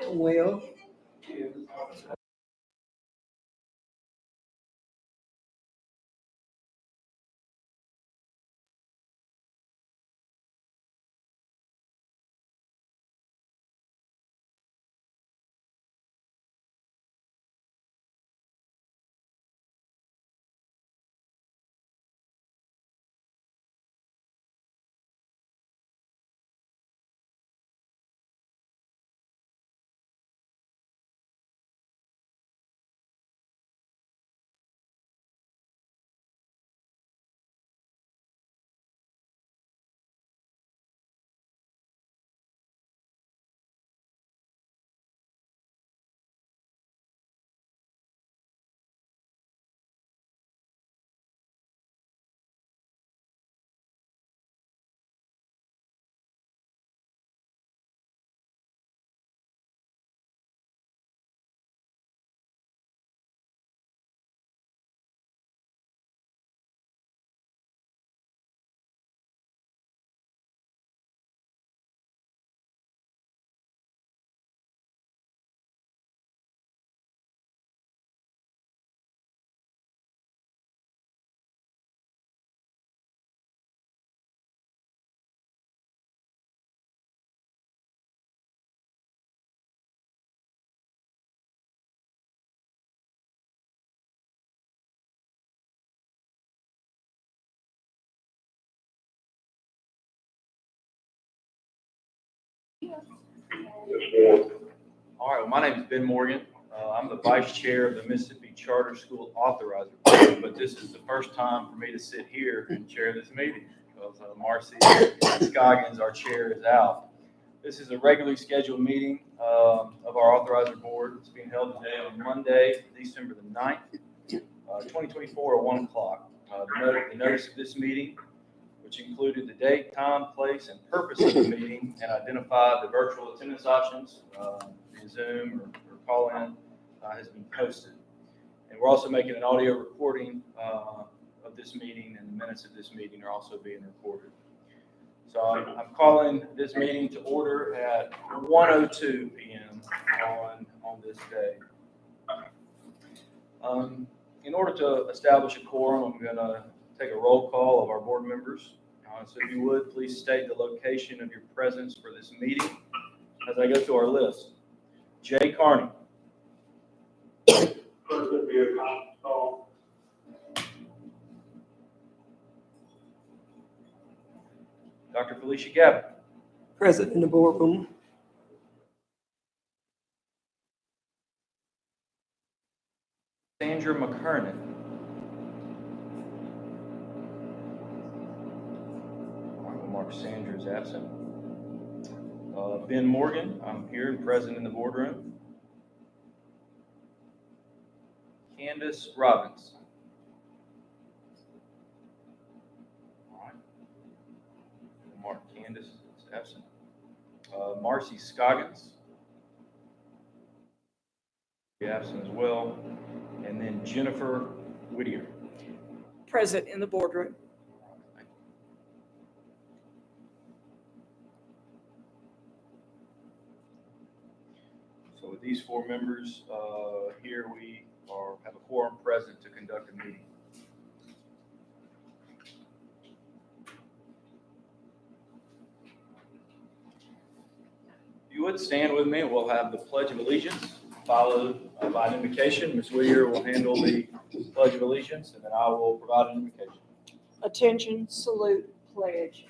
Well, All right, well, my name is Ben Morgan. I'm the vice chair of the Mississippi Charter School Authorizer Board, but this is the first time for me to sit here and chair this meeting because Marcy Scoggins, our chair, is out. This is a regularly scheduled meeting of our Authorizer Board. It's being held today on Monday, December the 9th, 2024 at 1 o'clock. The notice of this meeting, which included the date, time, place, and purpose of the meeting, and identified the virtual attendance options via Zoom or call-in, has been posted. And we're also making an audio recording of this meeting, and the minutes of this meeting are also being recorded. So I'm calling this meeting to order at 1:02 p.m. on this day. In order to establish a quorum, I'm going to take a roll call of our board members. So if you would, please state the location of your presence for this meeting as I go through our list. Jay Carney. Present via conference call. Dr. Felicia Gavin. present in the boardroom. Sandra McKernan. All right, we'll mark Sandra as absent. Ben Morgan, I'm here and present in the boardroom. Candace Robbins. All right. We'll mark Candace as absent. Marcy Scoggins. Absent as well. And then Jennifer Whittier. Present in the boardroom. So with these four members here, we have a quorum present to conduct a meeting. If you would stand with me, we'll have the Pledge of Allegiance followed by an invocation. Ms. Whittier will handle the Pledge of Allegiance, and then I will provide an invocation. Attention, salute, pledge.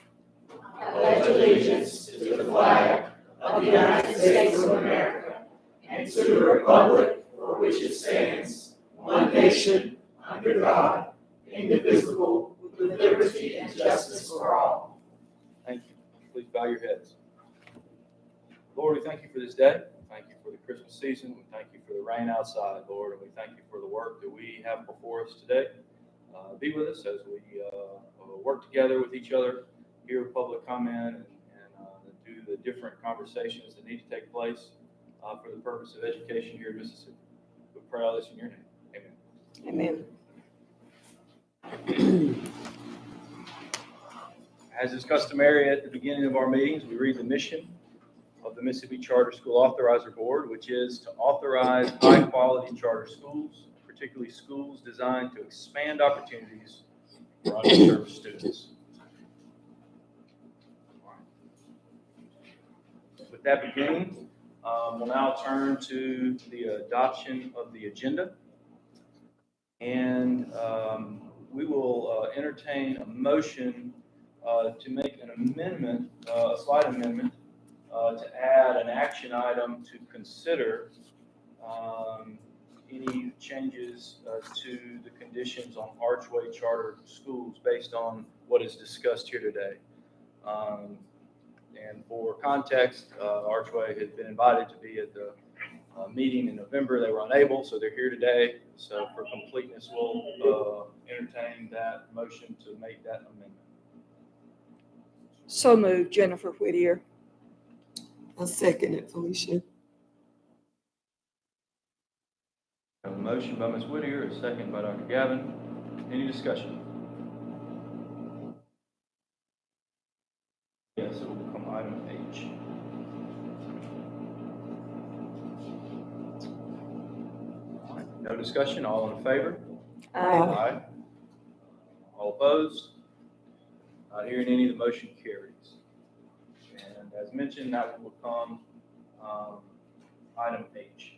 I pledge allegiance to the flag of the United States of America and to the republic for which it stands, one nation, under God, indivisible, with liberty and justice for all. Thank you. Please bow your heads. Lord, we thank you for this day. Thank you for the Christmas season. We thank you for the rain outside, Lord, and we thank you for the work that we have before us today. Be with us as we work together with each other, hear public comment, and do the different conversations that need to take place for the purpose of education here in Mississippi. We pray all this in your name. Amen. As is customary at the beginning of our meetings, we read the mission of the Mississippi Charter School Authorizer Board, which is to authorize high-quality charter schools, particularly schools designed to expand opportunities for underserved students. With that beginning, we'll now turn to the adoption of the agenda. And we will entertain a motion to make an amendment, a slight amendment, to add an action item to consider any changes to the conditions on Archway Charter Schools based on what is discussed here today. And for context, Archway had been invited to be at the meeting in November. They were unable, so they're here today. So for completeness, we'll entertain that motion to make that amendment. So moved, Jennifer Whittier. I'll second it, Felicia. A motion by Ms. Whittier, a second by Dr. Gavin. Any discussion? Yes, it will become item H. All right, no discussion, all in favor? Aye. All opposed? Not hearing any, the motion carries. And as mentioned, that will become item H.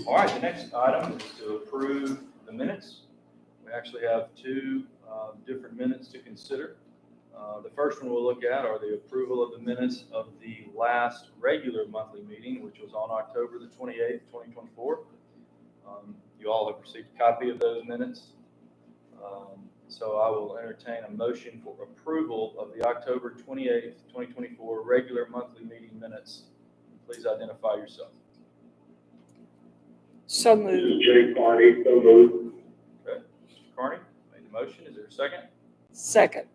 All right, the next item is to approve the minutes. We actually have two different minutes to consider. The first one we'll look at are the approval of the minutes of the last regular monthly meeting, which was on October the 28th, 2024. You all have received a copy of those minutes. So I will entertain a motion for approval of the October 28th, 2024 regular monthly meeting minutes. Please identify yourself. So This moved. is Jay Carney, so moved. Okay, Mr. Carney made the motion. Is there a second? Second.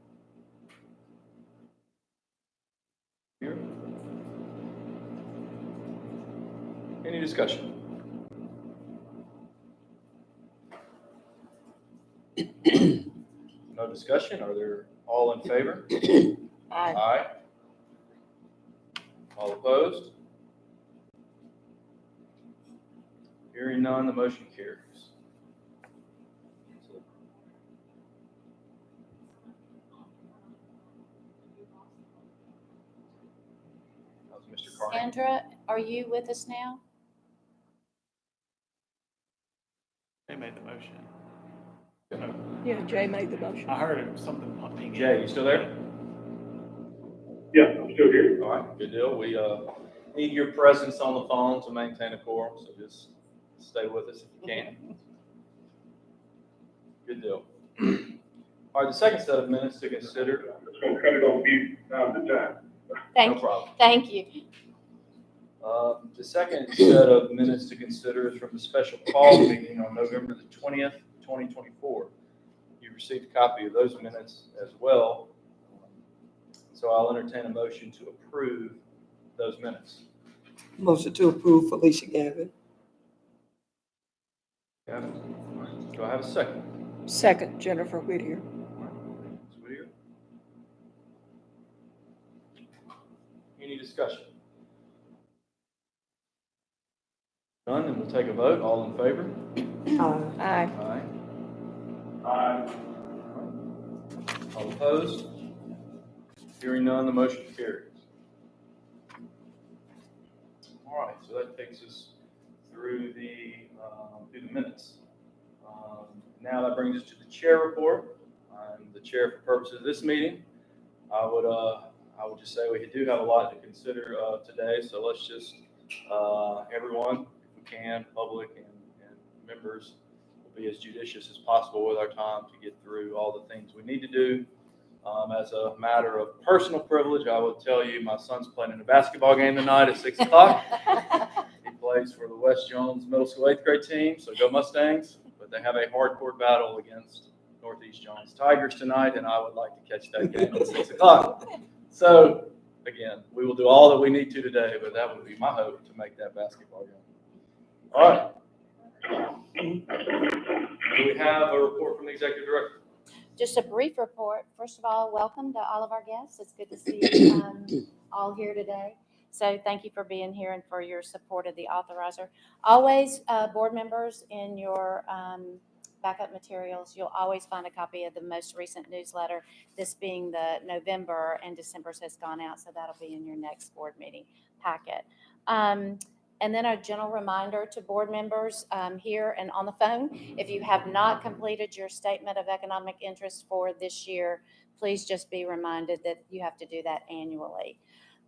Here. Any discussion? No discussion? Are there all in favor? Aye. Aye. All opposed? Hearing none, the motion carries. That was Mr. Carney. Sandra, are you with us now? They made the motion. Yeah, Jay made the motion. I heard it was something popping. Jay, you still there? Yeah, I'm still here. All right, good deal. We need your presence on the phone to maintain a quorum, so just stay with us if you can. Good deal. All right, the second set of minutes to consider. I'm just gonna cut it on mute time to time. No Thank, problem. thank you. The second set of minutes to consider is from the special call meeting on November the 20th, 2024. You received a copy of those minutes as well. So I'll entertain a motion to approve those minutes. Motion to approve, Felicia Gavin. Gavin, do I have a second? Second, Jennifer Whittier. Ms. Whittier? Any discussion? None, then we'll take a vote. All in favor? Aye. Aye. Aye. Aye. All opposed? Hearing none, the motion carries. All right, so that takes us through the minutes. Now that brings us to the chair report. I'm the chair for purposes of this meeting. I would just say we do have a lot to consider today, so let's just everyone, if we can, public and members, will be as judicious as possible with our time to get through all the things we need to do. As a matter of personal privilege, I will tell you my son's playing in a basketball game tonight at 6 o'clock. He plays for the West Jones Middle School 8th grade team, so go Mustangs. But they have a hardcore battle against Northeast Jones Tigers tonight, and I would like to catch that game at 6 o'clock. So, again, we will do all that we need to today, but that would be my hope to make that basketball game. All right. Do we have a report from the executive director? Just a brief report. First of all, welcome to all of our guests. It's good to see you all here today. So thank you for being here and for your support of the authorizer. Always, board members, in your backup materials, you'll always find a copy of the most recent newsletter. This being the November, and December's has gone out, so that'll be in your next board meeting packet. And then a general reminder to board members here and on the phone, if you have not completed your statement of economic interest for this year, please just be reminded that you have to do that annually.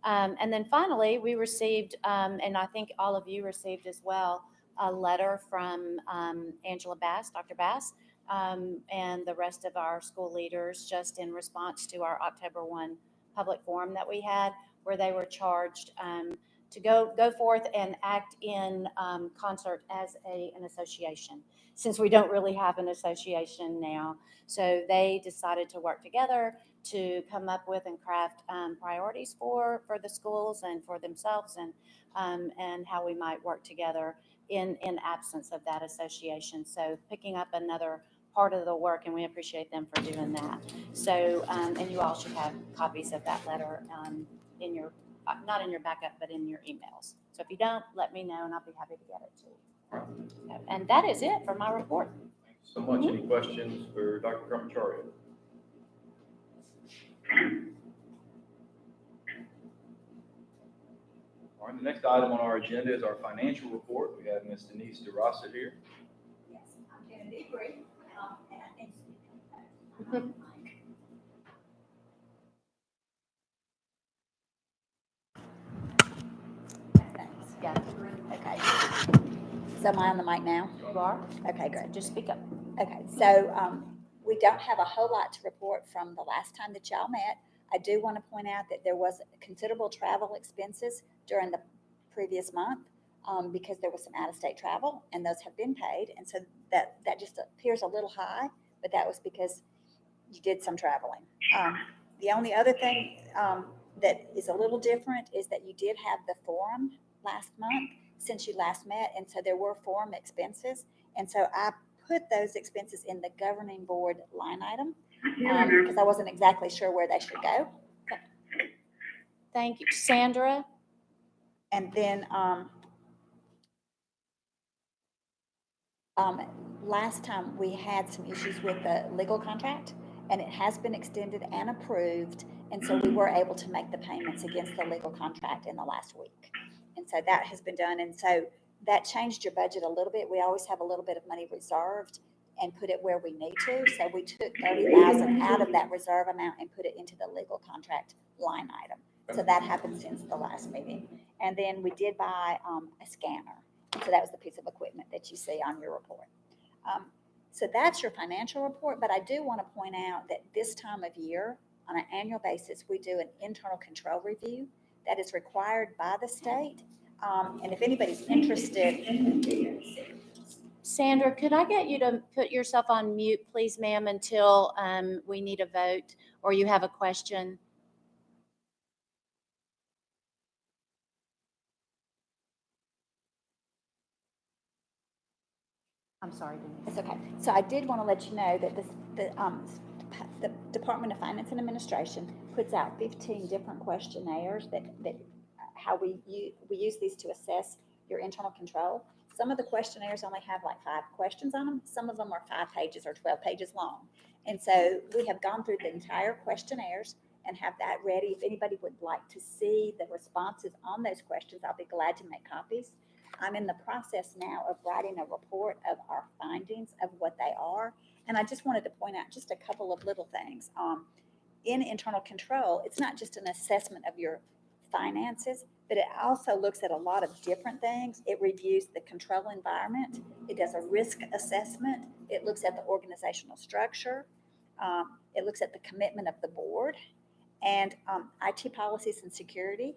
And then finally, we received, and I think all of you received as well, a letter from Angela Bass, Dr. Bass, and the rest of our school leaders, just in response to our October 1 public forum that we had, where they were charged to go forth and act in concert as an association, since we don't really have an association now. So they decided to work together to come up with and craft priorities for the schools and for themselves, and how we might work together in absence of that association. So picking up another part of the work, and we appreciate them for doing that. So, and you all should have copies of that letter in your, not in your backup, but in your emails. So if you don't, let me know and I'll be happy to get it to you. So, and that is it for my report. Thank you so much. Any questions for Dr. Cramacharia? All right, the next item on our agenda is our financial report. We have Ms. Denise DeRosa here. Yes, I'm going to be brief. And I think thanks. Yeah, Okay. So am I on the mic now? you are. Okay, great. Just speak up. Okay, so we don't have a whole lot to report from the last time that y'all met. I do want to point out that there was considerable travel expenses during the previous month because there was some out-of-state travel, and those have been paid. And so that just appears a little high, but that was because you did some traveling. The only other thing that is a little different is that you did have the forum last month since you last met, and so there were forum expenses. And so I put those expenses in the governing board line item because I wasn't exactly sure where they should go. Thank you. Sandra? And then last time we had some issues with the legal contract, and it has been extended and approved. And so we were able to make the payments against the legal contract in the last week. And so that has been done. And so that changed your budget a little bit. We always have a little bit of money reserved and put it where we need to. So we took $30,000 out of that reserve amount and put it into the legal contract line item. So that happened since the last meeting. And then we did buy a scanner. So that was the piece of equipment that you see on your report. So that's your financial report. But I do want to point out that this time of year, on an annual basis, we do an internal control review that is required by the state. And if anybody's interested, Sandra, could I get you to put yourself on mute, please, ma'am, until we need a vote or you have a question? I'm sorry, Denise. it's okay. So I did want to let you know that the Department of Finance and Administration puts out 15 different questionnaires that how we use these to assess your internal control. Some of the questionnaires only have like 5 questions on them. Some of them are 5 pages or 12 pages long. And so we have gone through the entire questionnaires and have that ready. If anybody would like to see the responses on those questions, I'll be glad to make copies. I'm in the process now of writing a report of our findings of what they are. And I just wanted to point out just a couple of little things. In internal control, it's not just an assessment of your finances, but it also looks at a lot of different things. It reviews the control environment. It does a risk assessment. It looks at the organizational structure. It looks at the commitment of the board and IT policies and security,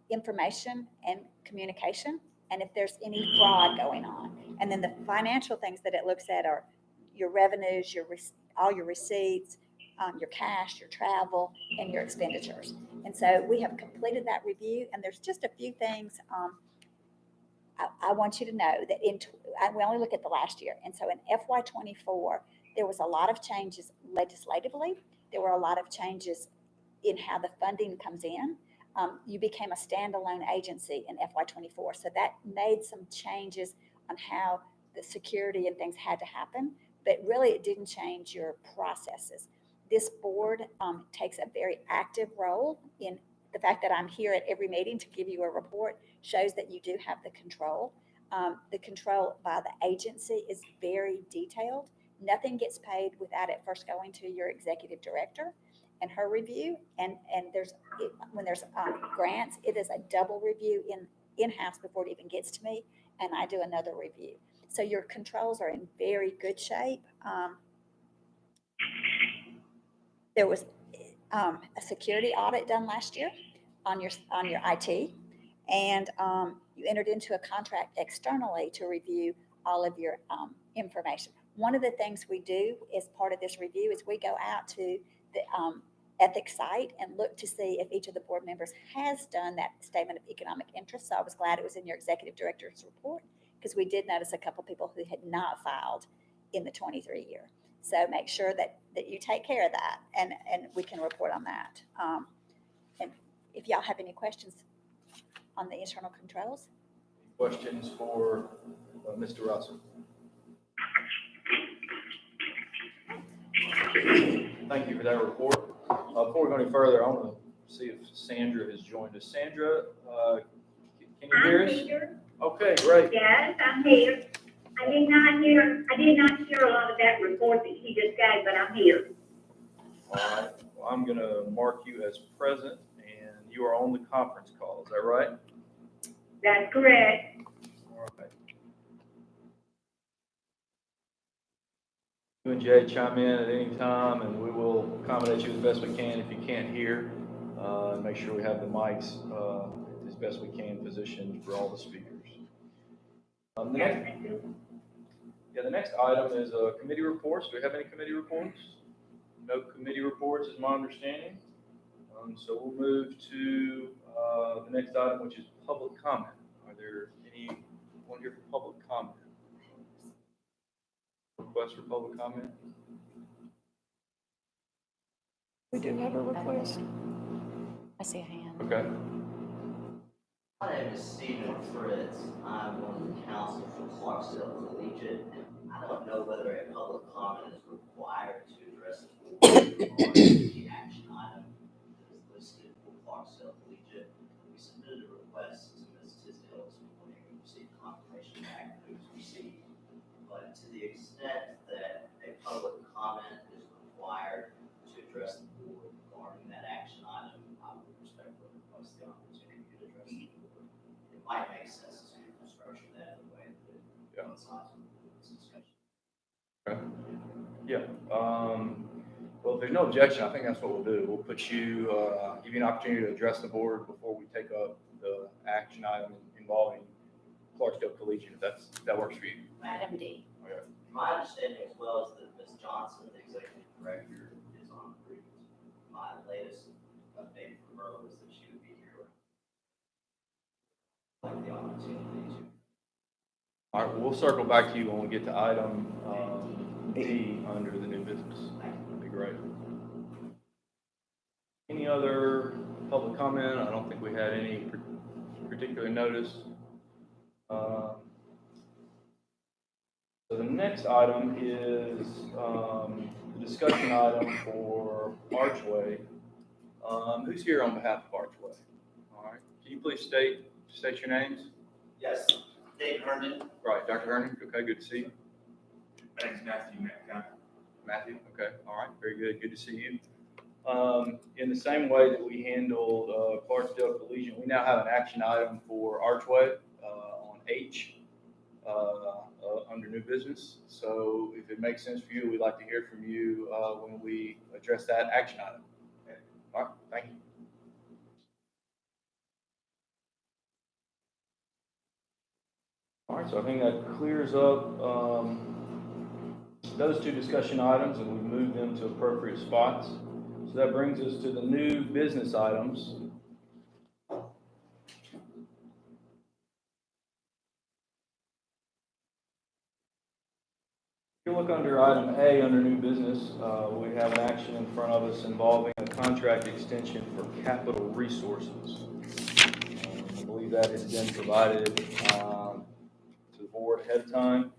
information and communication, and if there's any fraud going on. And then the financial things that it looks at are your revenues, all your receipts, your cash, your travel, and your expenditures. And so we have completed that review, and there's just a few things I want you to know that we only look at the last year. And so in FY '24, there was a lot of changes legislatively. There were a lot of changes in how the funding comes in. You became a standalone agency in FY '24. So that made some changes on how the security and things had to happen, but really it didn't change your processes. This board takes a very active role in the fact that I'm here at every meeting to give you a report shows that you do have the control. The control by the agency is very detailed. Nothing gets paid without it first going to your executive director and her review. And when there's grants, it is a double review in-house before it even gets to me, and I do another review. So your controls are in very good shape. There was a security audit done last year on your IT, and you entered into a contract externally to review all of your information. One of the things we do as part of this review is we go out to the ethics site and look to see if each of the board members has done that statement of economic interest. So I was glad it was in your executive director's report, because we did notice a couple people who had not filed in the 23 year. So make sure that you take care of that, and we can report on that. And if y'all have any questions on the internal controls. Questions for Mr. Russell? Thank you for that report. Before we go any further, I want to see if Sandra has joined us. Sandra, can you hear us? I'm here. Okay, great. Yes, I'm here. I did not hear a lot of that report that she just gave, but I'm here. All right. Well, I'm going to mark you as present, and you are on the conference call. Is that right? That's correct. All right. You and Jay chime in at any time, and we will accommodate you as best we can if you can't hear. And make sure we have the mics as best we can positioned for all the speakers. The next item is committee reports. Do we have any committee reports? No committee reports is my understanding. So we'll move to the next item, which is public comment. Are there anyone here for public comment? Request for public comment? We do have a request. I see a hand. Okay. My name is Stephen Fritz. I'm on the council for Clarksville Collegiate. I don't know whether a public comment is required to address the action item that is listed for Clarksville Collegiate. We submitted a request to Ms. Tisdale this morning and received confirmation back that it was received. But to the extent that a public comment is required to address the board regarding that action item, I would respectfully request the opportunity to address the board. It might make sense to structure that in a way that coincides with this discussion. Okay. Yeah. Well, if there's no objection, I think that's what we'll do. We'll put you, give you an opportunity to address the board before we take up the action item involving Clarksdale Collegiate. If that works for you. Madam D. Okay. My understanding as well is that Ms. Johnson, the executive director, is on agreement. My latest update from her was that she would be here. Like the opportunity to. All right, we'll circle back to you when we get to item D under the new business. That'd be great. Any other public comment? I don't think we had any particular notice. So the next item is the discussion item for Archway. Who's here on behalf of Archway? All right, can you please state your names? Yes, Dave Herndon. Right, Dr. Herndon. Okay, good to see you. Thanks, Matthew. Matthew, okay, all right, very good, good to see you. In the same way that we handled Clarksdale Collegiate, we now have an action item for Archway on H under new business. So if it makes sense for you, we'd like to hear from you when we address that action item. Okay. All right, thank you. All right, so I think that clears up those two discussion items, and we move them to appropriate spots. So that brings us to the new business items. If you look under item A, under new business, we have an action in front of us involving a contract extension for capital resources. I believe that has been provided to the board ahead of time.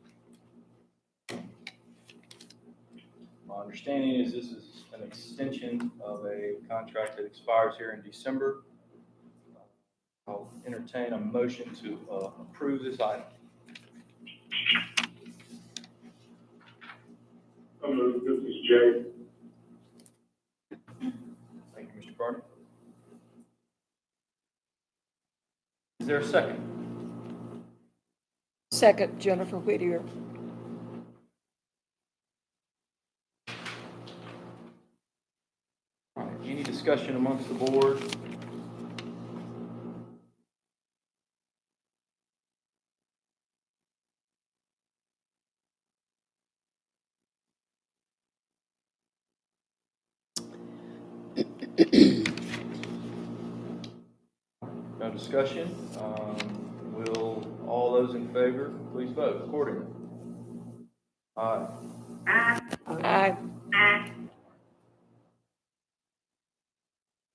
My understanding is this is an extension of a contract that expires here in December. I'll entertain a motion to approve this item. So moved. This is Jay. Thank you, Mr. Carter. Is there a second? Second, Jennifer Whittier. All right, any discussion amongst the board? No discussion. Will all those in favor please vote accordingly? Aye. Aye.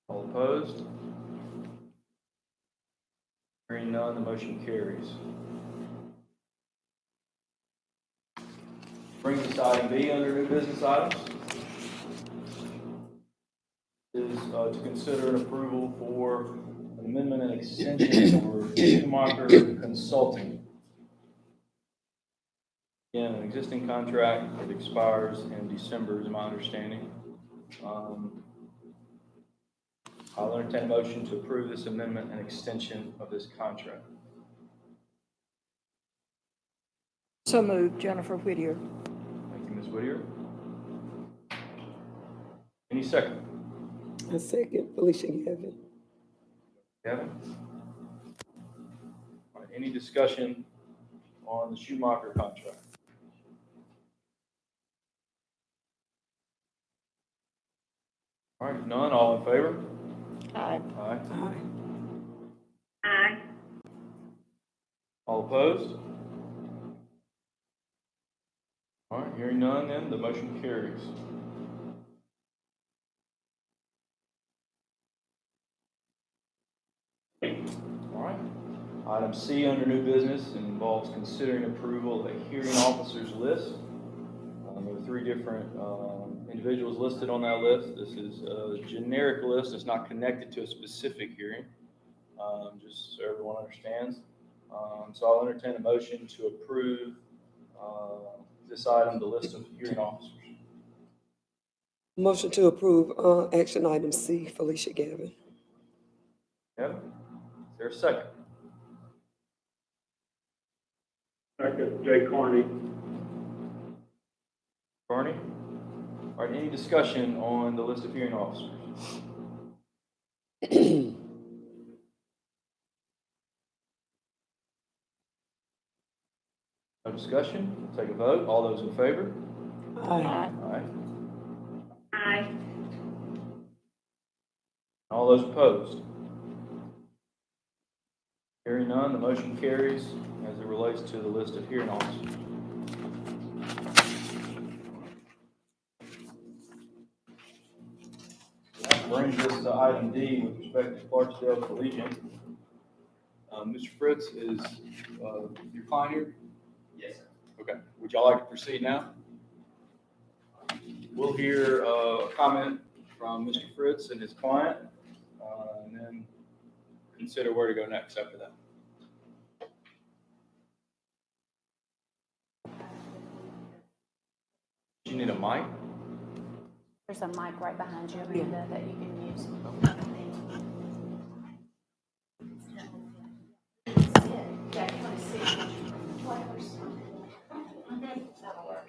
All opposed? Hearing none, the motion carries. Brings us to item B under new business items. Is to consider an approval for an amendment and extension for Schumacher Consulting. Again, an existing contract that expires in December is my understanding. I'll entertain a motion to approve this amendment and extension of this contract. So moved, Jennifer Whittier. Thank you, Ms. Whittier. Any second? A second, Felicia Gavin. Kevin? All right, any discussion on the Schumacher contract? All right, if none, all in favor? Aye. Aye. Aye. All opposed? All right, hearing none, then the motion carries. All right. Item C under new business involves considering approval of a hearing officers list. There are 3 different individuals listed on that list. This is a generic list. It's not connected to a specific hearing, just so everyone understands. So I'll entertain a motion to approve this item, the list of hearing officers. Motion to approve, action item C, Felicia Gavin. Kevin, is there a second? Second, Jay Carney. Barney? All right, any discussion on the list of hearing officers? No discussion? We'll take a vote. All those in favor? Aye. Aye. Aye. All those opposed? Hearing none, the motion carries as it relates to the list of hearing officers. That brings us to item D with respect to Clarksdale Collegiate. Mr. Fritz, is your client here? Yes, sir. Okay. Would y'all like to proceed now? We'll hear a comment from Mr. Fritz and his client, and then consider where to go next after that. You need a mic? There's a mic right behind you, Amanda, that you can use. Yeah, you want to sit. That'll work.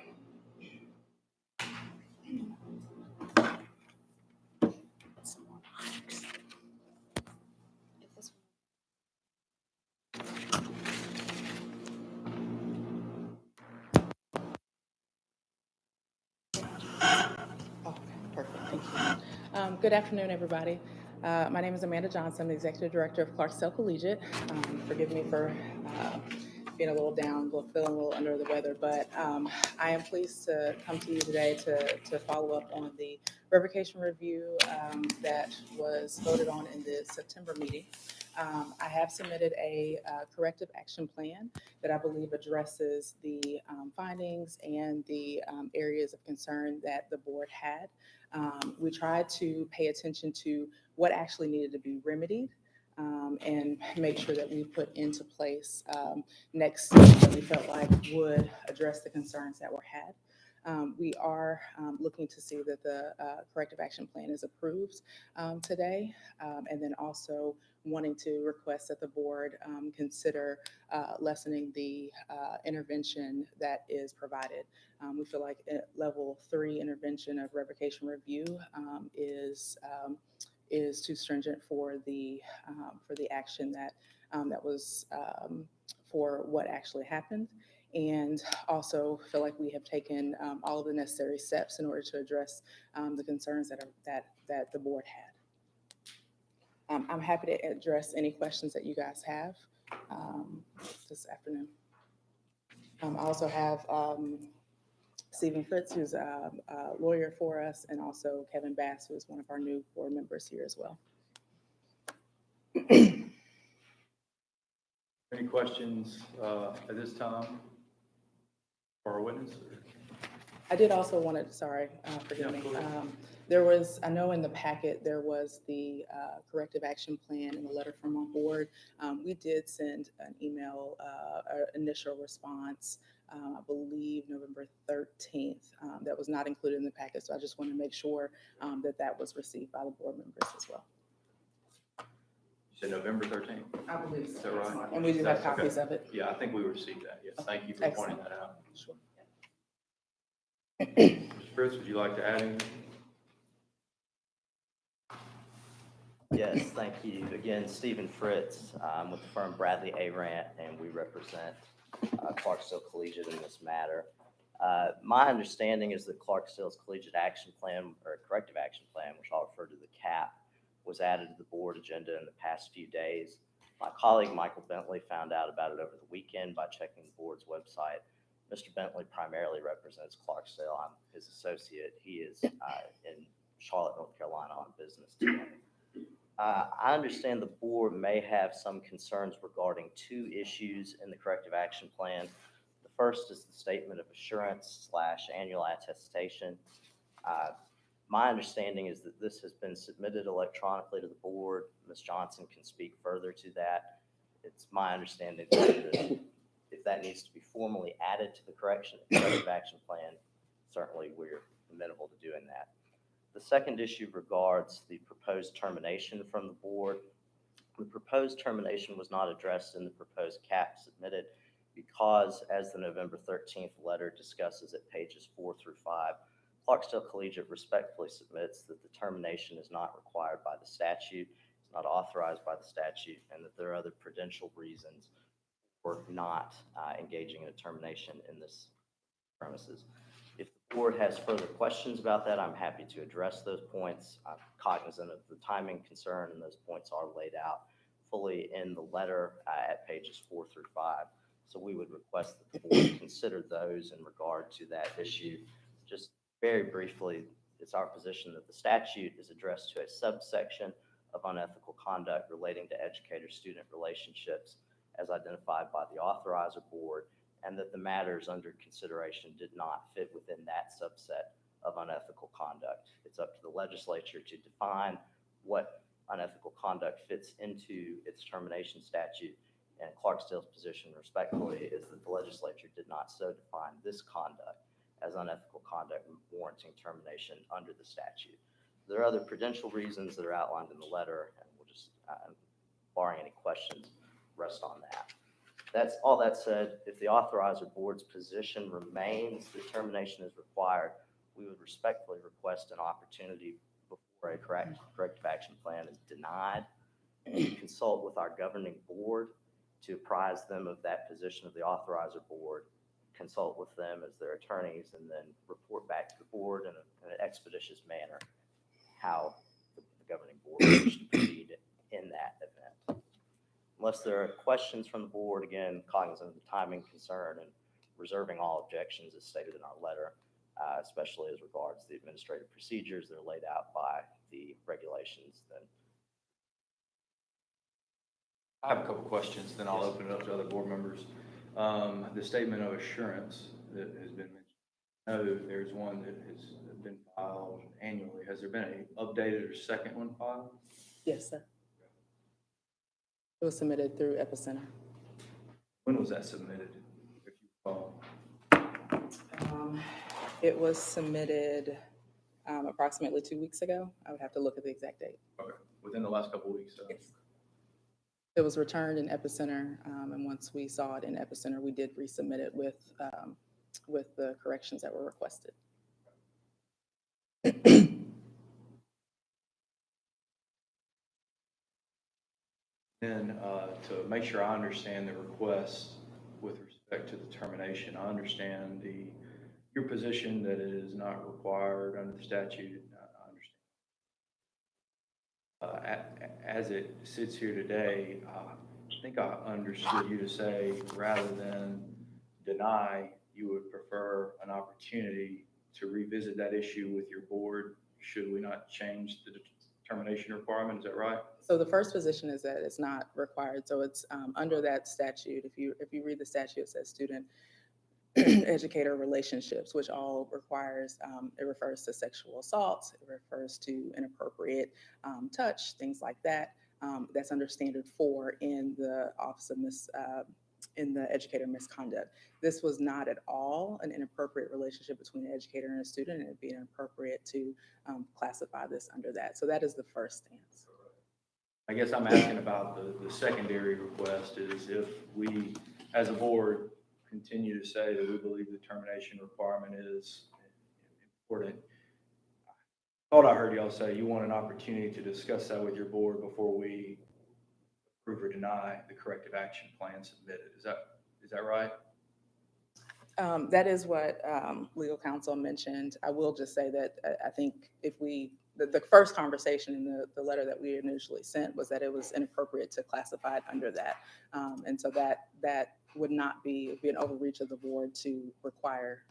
Some more mics. Get this Okay, perfect, thank you. Good afternoon, everybody. My name is Amanda Johnson, the Executive Director of Clarksdale Collegiate. Forgive me for being a little down, feeling a little under the weather, but I am pleased to come to you today to follow up on the revocation review that was voted on in the September meeting. I have submitted a corrective action plan that I believe addresses the findings and the areas of concern that the board had. We tried to pay attention to what actually needed to be remedied and make sure that we put into place next steps that we felt like would address the concerns that were had. We are looking to see that the corrective action plan is approved today, and then also wanting to request that the board consider lessening the intervention that is provided. We feel like level 3 intervention of revocation review is too stringent for the action that was for what actually happened, and also feel like we have taken all of the necessary steps in order to address the concerns that the board had. I'm happy to address any questions that you guys have this afternoon. I also have Stephen Fritz, who's a lawyer for us, and also Kevin Bass, who is one of our new board members here as well. Any questions at this time for our witness? I did also want to, forgive me. There was, I know in the packet, there was the corrective action plan and the letter from our board. We did send an email, initial response, I believe November 13th, that was not included in the packet. So I just want to make sure that was received by the board members as well. You said November 13th? I believe so. Is that right? And we do have copies of it. Yeah, I think we received that. Yes, thank you for Excellent. pointing that out. Sure. Mr. Fritz, would you like to add anything? Yes, thank you. Again, Stephen Fritz, I'm with the firm Bradley Arant, and we represent Clarksdale Collegiate in this matter. My understanding is that Clarksdale's Collegiate Action Plan, or Corrective Action Plan, which I'll refer to the CAP, was added to the board agenda in the past few days. My colleague, Michael Bentley, found out about it over the weekend by checking the board's website. Mr. Bentley primarily represents Clarksdale. I'm his associate. He is in Charlotte, North Carolina on business today. I understand the board may have some concerns regarding two issues in the corrective action plan. The first is the statement of assurance / annual attestation. My understanding is that this has been submitted electronically to the board. Ms. Johnson can speak further to that. It's my understanding that if that needs to be formally added to the corrective action plan, certainly we're amenable to doing that. The second issue regards the proposed termination from the board. The proposed termination was not addressed in the proposed CAP submitted because, as the November 13th letter discusses at pages 4 through 5, Clarksdale Collegiate respectfully submits that the termination is not required by the statute, it's not authorized by the statute, and that there are other prudential reasons for not engaging in a termination in this premises. If the board has further questions about that, I'm happy to address those points. I'm cognizant of the timing concern, and those points are laid out fully in the letter at pages 4 through 5. So we would request that the board consider those in regard to that issue. Just very briefly, it's our position that the statute is addressed to a subsection of unethical conduct relating to educator-student relationships as identified by the authorizer board, and that the matters under consideration did not fit within that subset of unethical conduct. It's up to the legislature to define what unethical conduct fits into its termination statute, and Clarksdale's position respectfully is that the legislature did not so define this conduct as unethical conduct warranting termination under the statute. There are other prudential reasons that are outlined in the letter, and we'll just, barring any questions, rest on that. That's all that said. If the authorizer board's position remains that termination is required, we would respectfully request an opportunity before a corrective action plan is denied to consult with our governing board to apprise them of that position of the authorizer board, consult with them as their attorneys, and then report back to the board in an expeditious manner how governing board wishes to proceed in that event. Unless there are questions from the board, again, cognizant of the timing concern and reserving all objections as stated in our letter, especially as regards the administrative procedures that are laid out by the regulations, then I have a couple questions, then I'll open it up to other board members. The statement of assurance that has been mentioned. I know there's one that has been filed annually. Has there been an updated or second one filed? Yes, sir. It was submitted through Epicenter. When was that submitted? If you recall? It was submitted approximately 2 weeks ago. I would have to look at the exact date. Okay, within the last couple of weeks. Yes. It was returned in Epicenter, and once we saw it in Epicenter, we did resubmit it with the corrections that were requested. Then to make sure I understand the request with respect to the termination, I understand your position that it is not required under the statute. I understand. As it sits here today, I think I understood you to say rather than deny, you would prefer an opportunity to revisit that issue with your board should we not change the determination requirement. Is that right? So the first position is that it's not required. So it's under that statute. If you read the statute, it says student educator relationships, which all requires, it refers to sexual assault, it refers to inappropriate touch, things like that. That's under standard 4 in the Office of in the educator misconduct. This was not at all an inappropriate relationship between an educator and a student, and it'd be inappropriate to classify this under that. So that is the first stance. I guess I'm asking about the secondary request is if we, as a board, continue to say that we believe the termination requirement is important. I thought I heard y'all say you want an opportunity to discuss that with your board before we approve or deny the corrective action plan submitted. Is that right? That is what legal counsel mentioned. I will just say that I think if the first conversation in the letter that we initially sent was that it was inappropriate to classify it under that. And so that would not be an overreach of the board to require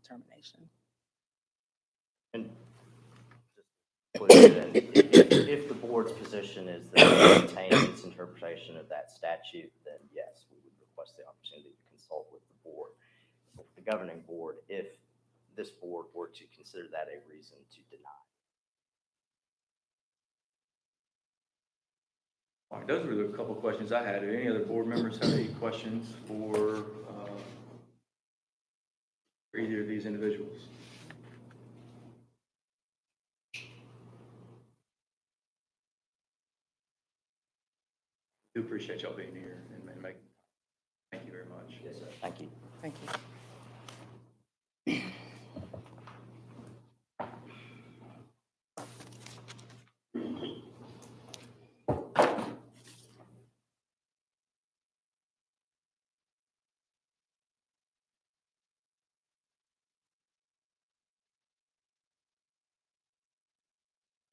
termination. And if the board's position is that it maintains its interpretation of that statute, then yes, we would request the opportunity to consult with the board, the governing board, if this board were to consider that a reason to deny. All right, those were the couple of questions I had. Do any other board members have any questions for either of these individuals? I do appreciate y'all being here and making. Thank you very much. Yes, sir. Thank you. Thank you.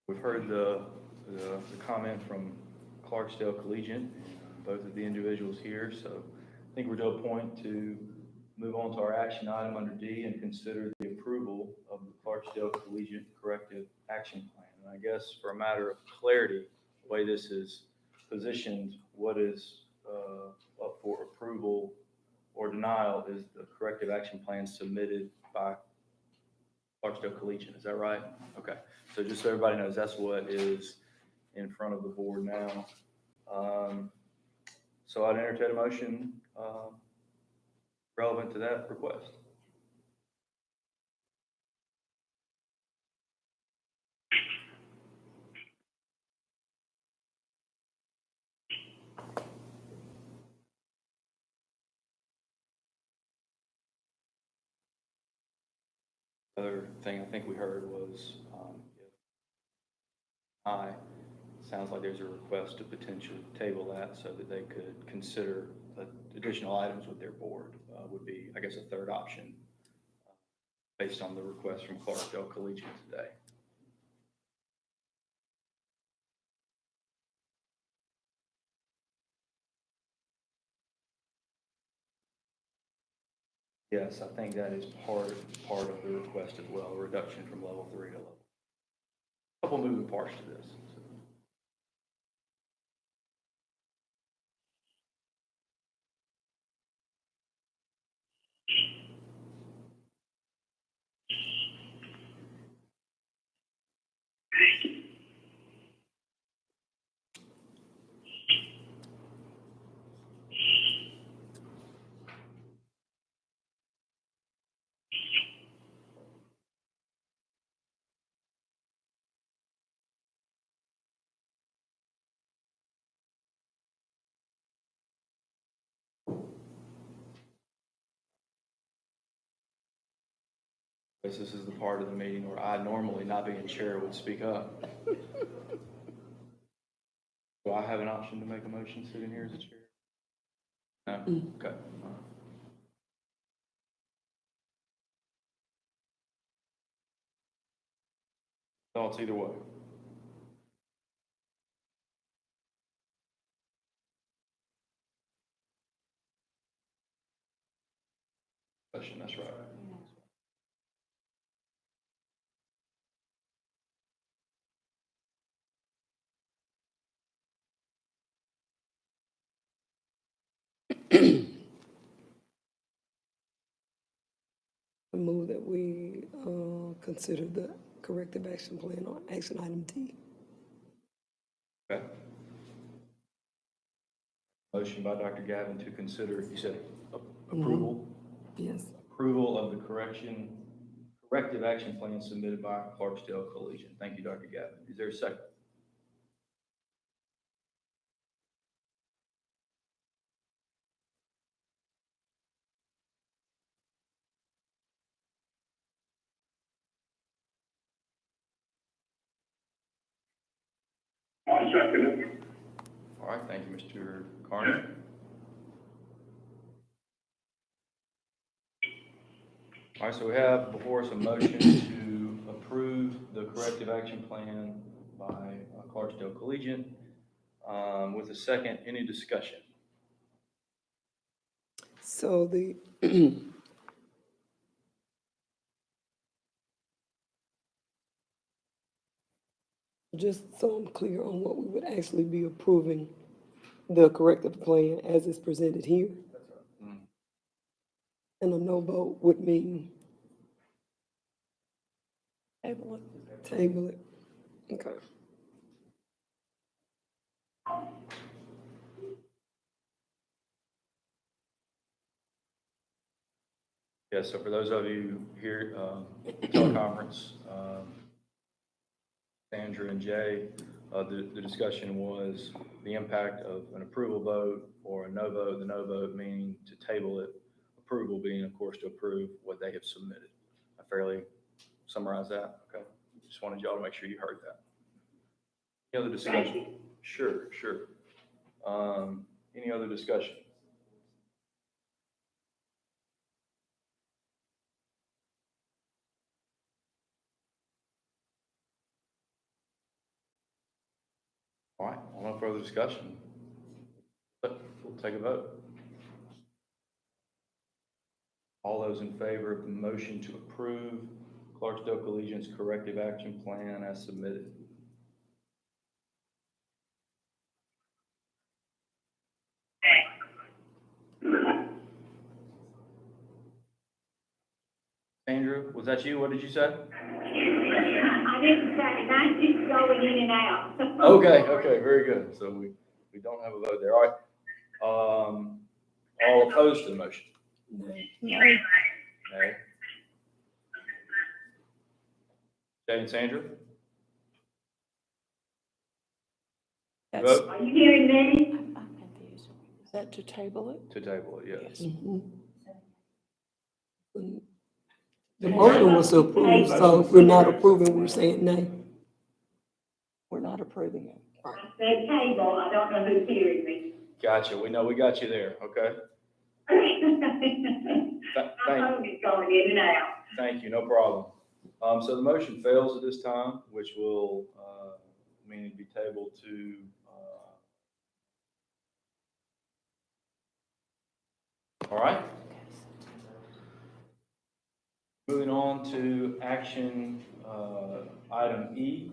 We've heard the comment from Clarksdale Collegiate, both of the individuals here, so I think we're to a point to move on to our action item under D and consider the approval of the Clarksdale Collegiate Corrective Action Plan. And I guess for a matter of clarity, the way this is positioned, what is up for approval or denial is the corrective action plan submitted by Clarksdale Collegiate. Is that right? Okay. So just so everybody knows, that's what is in front of the board now. So I'd entertain a motion relevant to that request. Other thing I think we heard was sounds like there's a request to potentially table that so that they could consider additional items with their board would be, I guess, a third option based on the request from Clarksdale Collegiate today. Yes, I think that is part of the request as well, a reduction from level 3 to level. Couple moving parts to this. This is the part of the meeting where I normally, not being chair, would speak up. Do I have an option to make a motion sitting here as a chair? No? Okay. Thoughts either way? Question, that's right. I move that we consider the corrective action plan on action item D. Okay. Motion by Dr. Gavin to consider, you said approval? Yes. Approval of the corrective action plan submitted by Clarksdale Collegiate. Thank you, Dr. Gavin. Is there a second? I second it. All right, thank you, Mr. Carney. All right, so we have before us a motion to approve the corrective action plan by Clarksdale Collegiate. With a second, any discussion? So the just so I'm clear on what we would actually be approving, the corrective plan as is presented here. And a no vote would mean Table it. table it. Okay. Yes, so for those of you here, teleconference, Sandra and Jay, the discussion was the impact of an approval vote or a no vote, the no vote meaning to table it, approval being, of course, to approve what they have submitted. I fairly summarized that? Okay. Just wanted y'all to make sure you heard that. Any other discussion? Sure. Any other discussion? All right, well, no further discussion. But we'll take a vote. All those in favor of the motion to approve Clarksdale Collegiate's corrective action plan as submitted? Sandra, was that you? What did you say? I didn't say, mine's just going in and out. Okay, very good. So we don't have a vote there. All right. All opposed to the motion? Nay. Jay and Sandra? That's, Vote Are you hearing me? I'm confused. is that to table it? to table it, yes. The motion was to approve, so if we're not approving, we're saying nay. We're not approving it. I said table, I don't know who's hearing me. Gotcha. We know we got you there. Okay. My phone is going in and out. Thank you. No problem. So the motion fails at this time, which will mean it'd be tabled to all right. Moving on to action, item E.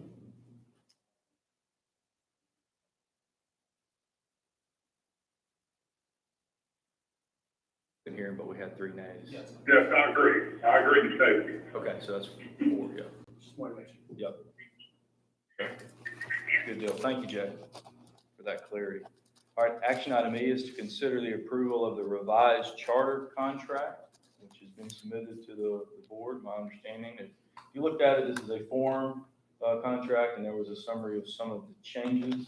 Been here, but we had 3 nays. Yes, I agree. I agree to safety. Okay, so that's 4, yeah. Just want to make sure. Yep. Okay. Good deal. Thank you, Jay, for that clarity. All right, action item E is to consider the approval of the revised charter contract, which has been submitted to the board. My understanding, if you looked at it, this is a form contract, and there was a summary of some of the changes.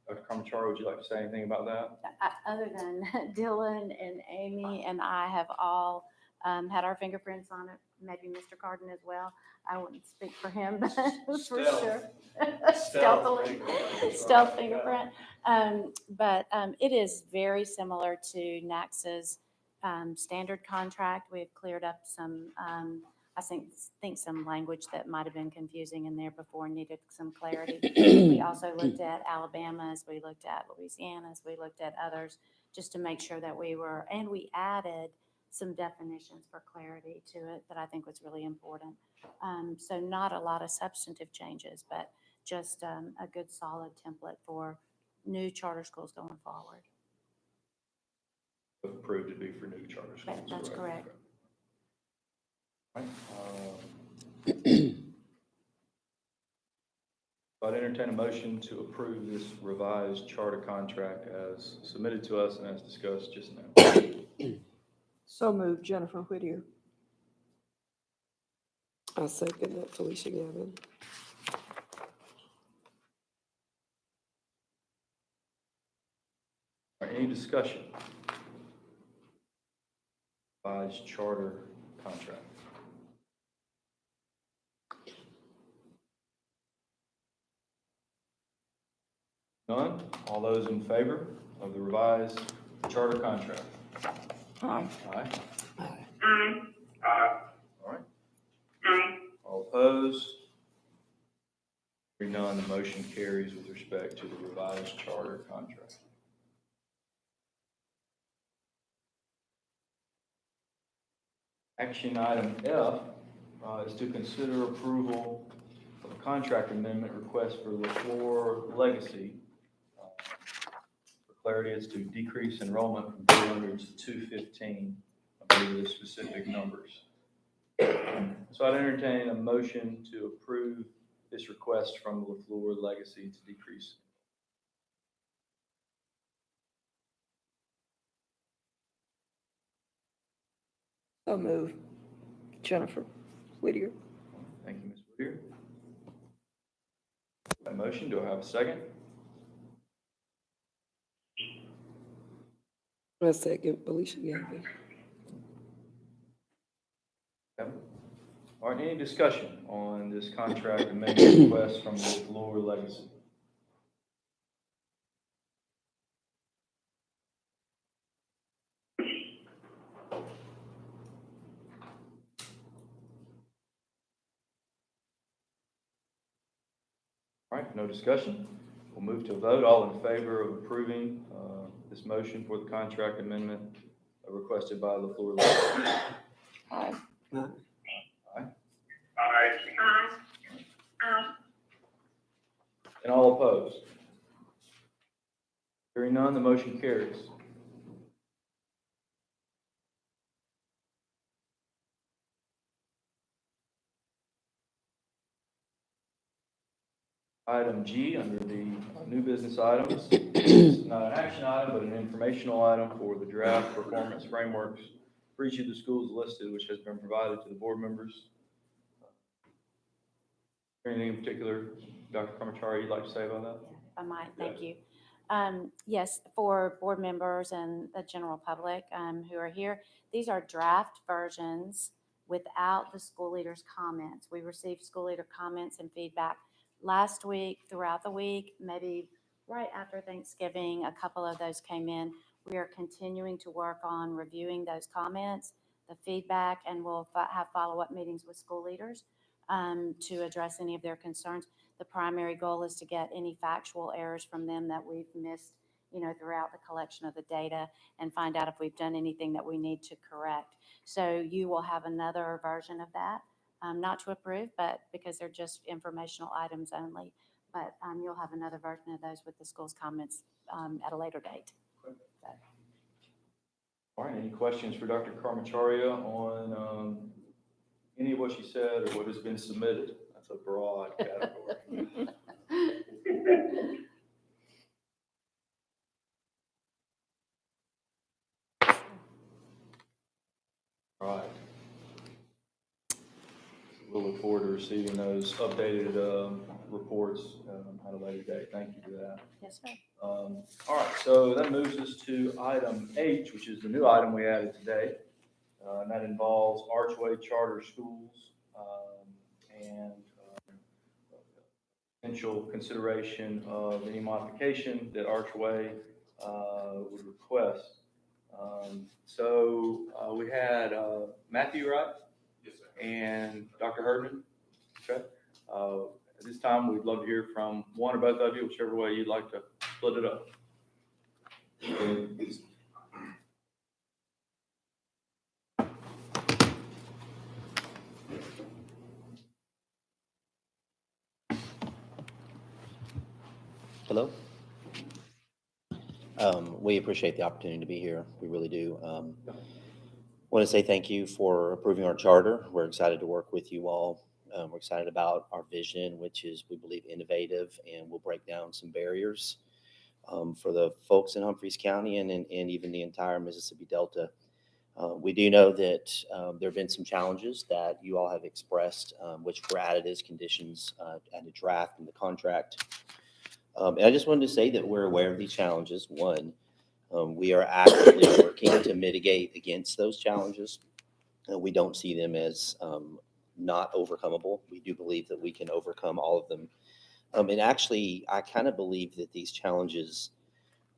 Dr. Carmacharo, would you like to say anything about that? Other than Dylan and Amy and I have all had our fingerprints on it, maybe Mr. Carden as well. I wouldn't speak for him, but for sure. Stealthily, stealth fingerprint. But it is very similar to NACS's standard contract. We've cleared up some, I think some language that might have been confusing in there before, needed some clarity. We also looked at Alabama's, we looked at Louisiana's, we looked at others, just to make sure that we were, and we added some definitions for clarity to it that I think was really important. So not a lot of substantive changes, but just a good solid template for new charter schools going forward. Approved to be for new charter schools. That's correct. Right. I'd entertain a motion to approve this revised charter contract as submitted to us and as discussed just now. So moved, Jennifer Whittier. I second that, Felicia Gavin. All right, any discussion? Revised charter contract. None? All those in favor of the revised charter contract? Aye. Aye. Aye. Aye. All right. Aye. All opposed? Hearing none, the motion carries with respect to the revised charter contract. Action item F is to consider approval of a contract amendment request for LaFleur Legacy. For clarity, it's to decrease enrollment from 200 to 215, I believe the specific numbers. So I'd entertain a motion to approve this request from LaFleur Legacy to decrease. So moved, Jennifer Whittier. Thank you, Ms. Whittier. That motion, do I have a second? I second, Felicia Gavin. Kevin? All right, any discussion on this contract amendment request from LaFleur Legacy? All right, no discussion. We'll move to a vote. All in favor of approving this motion for the contract amendment requested by LaFleur Legacy? Aye. Aye. Aye. Aye. Aye. And all opposed? Hearing none, the motion carries. Item G, under the new business items, it's not an action item, but an informational item for the draft performance frameworks for each of the schools listed, which has been provided to the board members. Anything in particular, Dr. Carmacharo, you'd like to say about that? I might, thank you. Yes, for board members and the general public who are here, these are draft versions without the school leaders' comments. We received school leader comments and feedback last week, throughout the week, maybe right after Thanksgiving, a couple of those came in. We are continuing to work on reviewing those comments, the feedback, and we'll have follow-up meetings with school leaders to address any of their concerns. The primary goal is to get any factual errors from them that we've missed throughout the collection of the data and find out if we've done anything that we need to correct. So you will have another version of that, not to approve, but because they're just informational items only. But you'll have another version of those with the school's comments at a later date. So. All right, any questions for Dr. Carmacharia on any of what she said or what has been submitted? That's a broad category. All right. We'll look forward to receiving those updated reports at a later date. Thank you for that. Yes, sir. All right, so that moves us to item H, which is the new item we added today. And that involves Archway Charter Schools and potential consideration of any modification that Archway would request. We had Matthew, right? Yes, sir. And Dr. Herdman. Okay. At this time, we'd love to hear from one or both of you, whichever way you'd like to split it up. Hello. We appreciate the opportunity to be here. We really do. Want to say thank you for approving our charter. We're excited to work with you all. We're excited about our vision, which is, we believe, innovative and will break down some barriers for the folks in Humphreys County and even the entire Mississippi Delta. We do know that there have been some challenges that you all have expressed, which were added as conditions and a draft in the contract. And I just wanted to say that we're aware of these challenges. One, we are actively working to mitigate against those challenges. We don't see them as not overcomable. We do believe that we can overcome all of them. And actually, I kind of believe that these challenges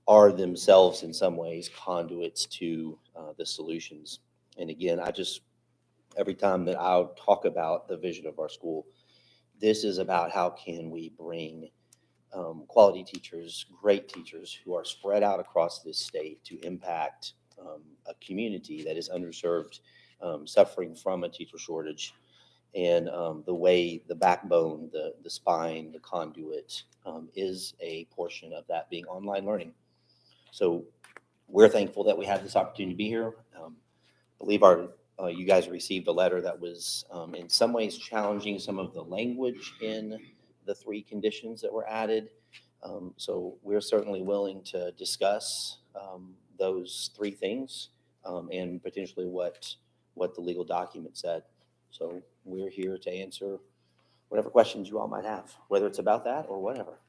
are themselves in some ways conduits to the solutions. And again, every time that I'll talk about the vision of our school, this is about how can we bring quality teachers, great teachers who are spread out across this state to impact a community that is underserved, suffering from a teacher shortage. And the way the backbone, the spine, the conduit is a portion of that being online learning. So we're thankful that we have this opportunity to be here. I believe you guys received a letter that was in some ways challenging some of the language in the 3 conditions that were added. So we're certainly willing to discuss those 3 things and potentially what the legal document said. So we're here to answer whatever questions you all might have, whether it's about that or whatever.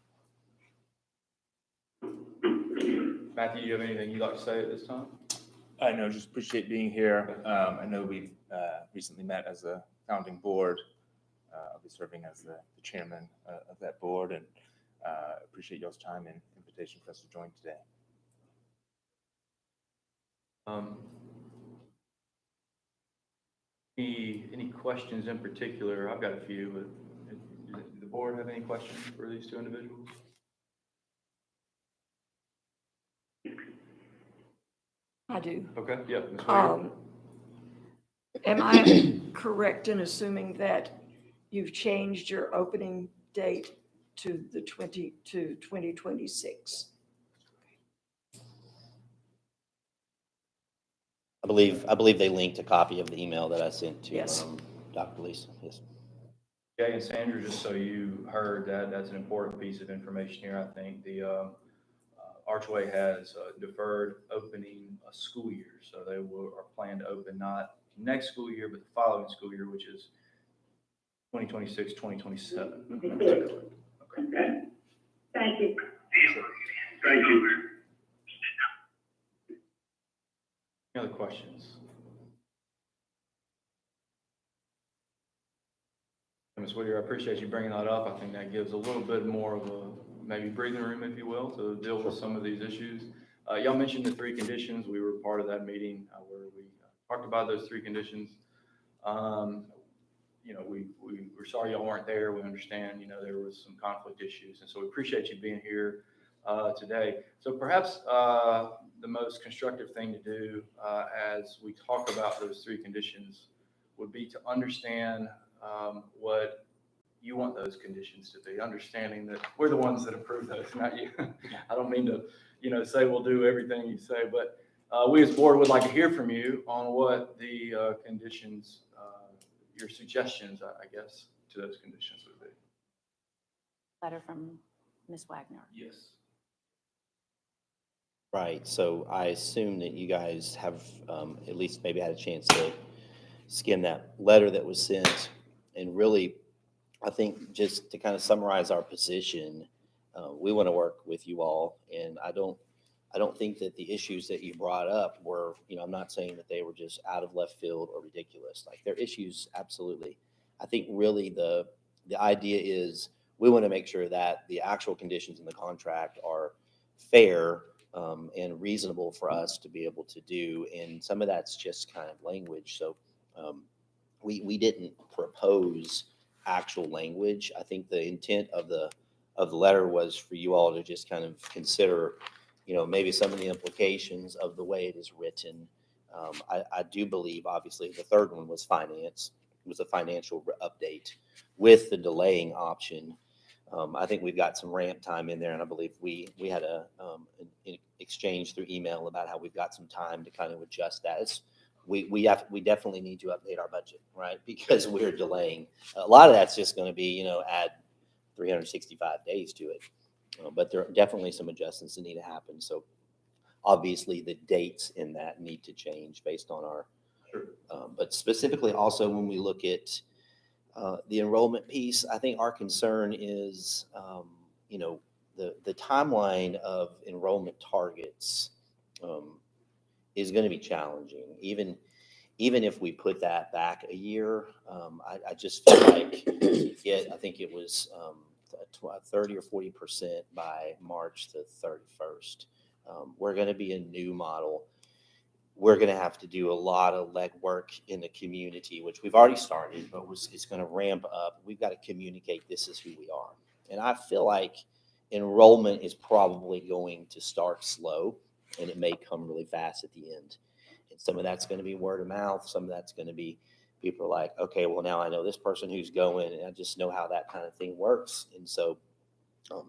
Matthew, do you have anything you'd like to say at this time? I know, just appreciate being here. I know we've recently met as a founding board. I'll be serving as the chairman of that board, and appreciate y'all's time and invitation for us to join today. Any questions in particular? I've got a few, but does the board have any questions for these 2 individuals? I do. Okay, yeah. Ms. Whittier. Am I correct in assuming that you've changed your opening date to 2026? I believe they linked a copy of the email that I sent to Yes. Dr. Lisa. Yes. Jay and Sandra, just so you heard that, that's an important piece of information here. I think the Archway has deferred opening a school year, so they are planned to open not next school year, but the following school year, which is 2026, 2027. Okay. Thank you. Thank you. Any other questions? Ms. Whittier, I appreciate you bringing that up. I think that gives a little bit more of a maybe breathing room, if you will, to deal with some of these issues. Y'all mentioned the 3 conditions. We were part of that meeting where we talked about those 3 conditions. We're sorry y'all weren't there. We understand, there was some conflict issues. And so we appreciate you being here. today. So perhaps the most constructive thing to do as we talk about those three conditions would be to understand what you want those conditions to be, understanding that we're the ones that approve those, not you. I don't mean to, say we'll do everything you say, but we as board would like to hear from you on what the conditions, your suggestions, I guess, to those conditions would be. Letter from Ms. Wagner. Yes. Right, so I assume that you guys have at least maybe had a chance to skim that letter that was sent. And really, I think just to kind of summarize our position, we want to work with you all. And I don't think that the issues that you brought up were, I'm not saying that they were just out of left field or ridiculous. Like, they're issues, absolutely. I think really the idea is we want to make sure that the actual conditions in the contract are fair and reasonable for us to be able to do. And some of that's just kind of language. So we didn't propose actual language. I think the intent of the letter was for you all to just kind of consider, maybe some of the implications of the way it is written. I do believe, obviously, the third one was finance. It was a financial update with the delaying option. I think we've got some ramp time in there, and I believe we had an exchange through email about how we've got some time to kind of adjust that. We definitely need to update our budget, right? Because we're delaying. A lot of that's just going to be, add 365 days to it. But there are definitely some adjustments that need to happen. So obviously the dates in that need to change based on our, but specifically also when we look at the enrollment piece, I think our concern is, the timeline of enrollment targets is going to be challenging. Even if we put that back a year, I just feel like I think it was 30 or 40% by March the 31st. We're going to be a new model. We're going to have to do a lot of legwork in the community, which we've already started, but it's going to ramp up. We've got to communicate this is who we are. And I feel like enrollment is probably going to start slow, and it may come really fast at the end. And some of that's going to be word of mouth. Some of that's going to be people are like, okay, well, now I know this person who's going, and I just know how that kind of thing works. And so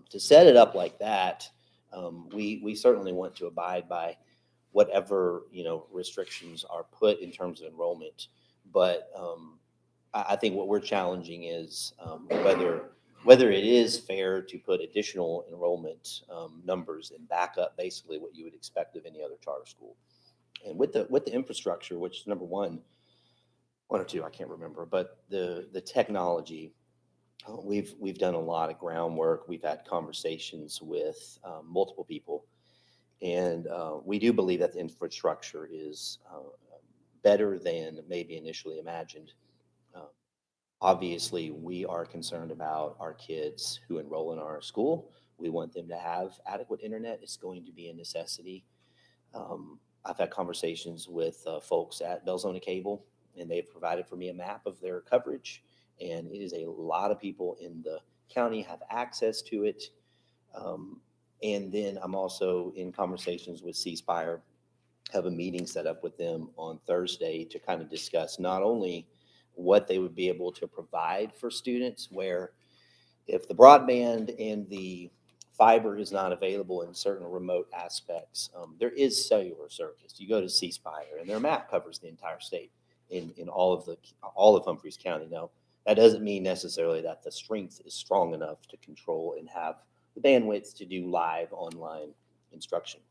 to set it up like that, we certainly want to abide by whatever, restrictions are put in terms of enrollment. But I think what we're challenging is whether it is fair to put additional enrollment numbers and back up basically what you would expect of any other charter school. And with the infrastructure, which is number one or two, I can't remember, but the technology, we've done a lot of groundwork. We've had conversations with multiple people, and we do believe that the infrastructure is better than maybe initially imagined. Obviously, we are concerned about our kids who enroll in our school. We want them to have adequate internet. It's going to be a necessity. I've had conversations with folks at Belzona Cable, and they've provided for me a map of their coverage. And it is a lot of people in the county have access to it. And then I'm also in conversations with C Spire, have a meeting set up with them on Thursday to kind of discuss not only what they would be able to provide for students, where if the broadband and the fiber is not available in certain remote aspects, there is cellular service. You go to C Spire, and their map covers the entire state in all of Humphreys County. Now, that doesn't mean necessarily that the strength is strong enough to control and have the bandwidth to do live online instruction.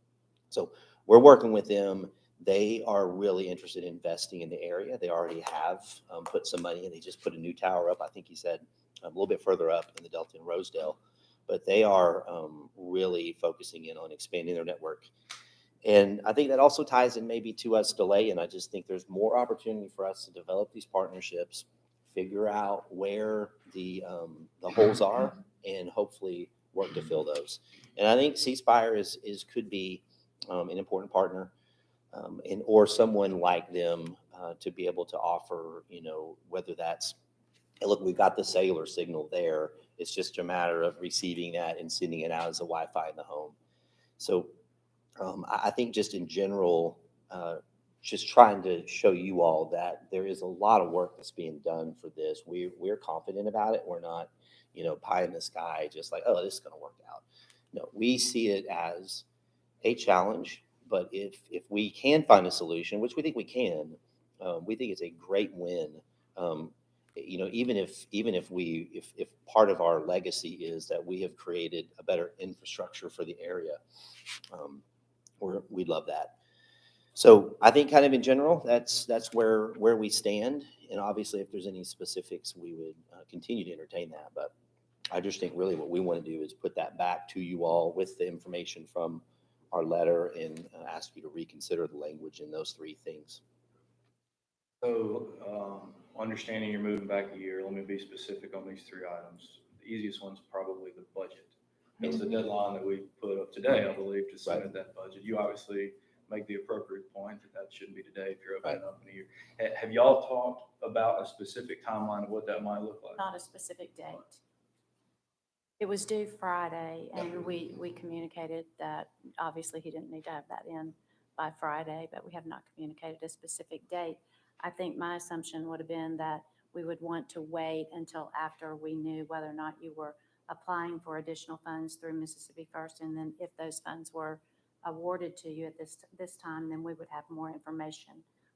So we're working with them. They are really interested in investing in the area. They already have put some money in. They just put a new tower up, I think he said, a little bit further up in the Delta and Rosedale. But they are really focusing in on expanding their network. And I think that also ties in maybe to us delay. And I just think there's more opportunity for us to develop these partnerships, figure out where the holes are, and hopefully work to fill those. And I think C Spire could be an important partner, or someone like them to be able to offer, whether that's, hey, look, we've got the cellular signal there. It's just a matter of receiving that and sending it out as a Wi-Fi in the home. So I think just in general, just trying to show you all that there is a lot of work that's being done for this. We're confident about it. We're not, pie in the sky, just like, oh, this is going to work out. No, we see it as a challenge, but if we can find a solution, which we think we can, we think it's a great win. Even if part of our legacy is that we have created a better infrastructure for the area, we'd love that. So I think kind of in general, that's where we stand. And obviously, if there's any specifics, we would continue to entertain that. But I just think really what we want to do is put that back to you all with the information from our letter and ask you to reconsider the language in those three things. So, understanding you're moving back a year, let me be specific on these three items. The easiest one's probably the budget. It's the deadline that we put up today, I believe, to submit that budget. You obviously make the appropriate point that shouldn't be today if you're opening up in a year. Have y'all talked about a specific timeline of what that might look like? Not a specific date. It was due Friday, and we communicated that obviously he didn't need to have that in by Friday, but we have not communicated a specific date. I think my assumption would have been that we would want to wait until after we knew whether or not you were applying for additional funds through Mississippi First, and then if those funds were awarded to you at this time, then we would have more information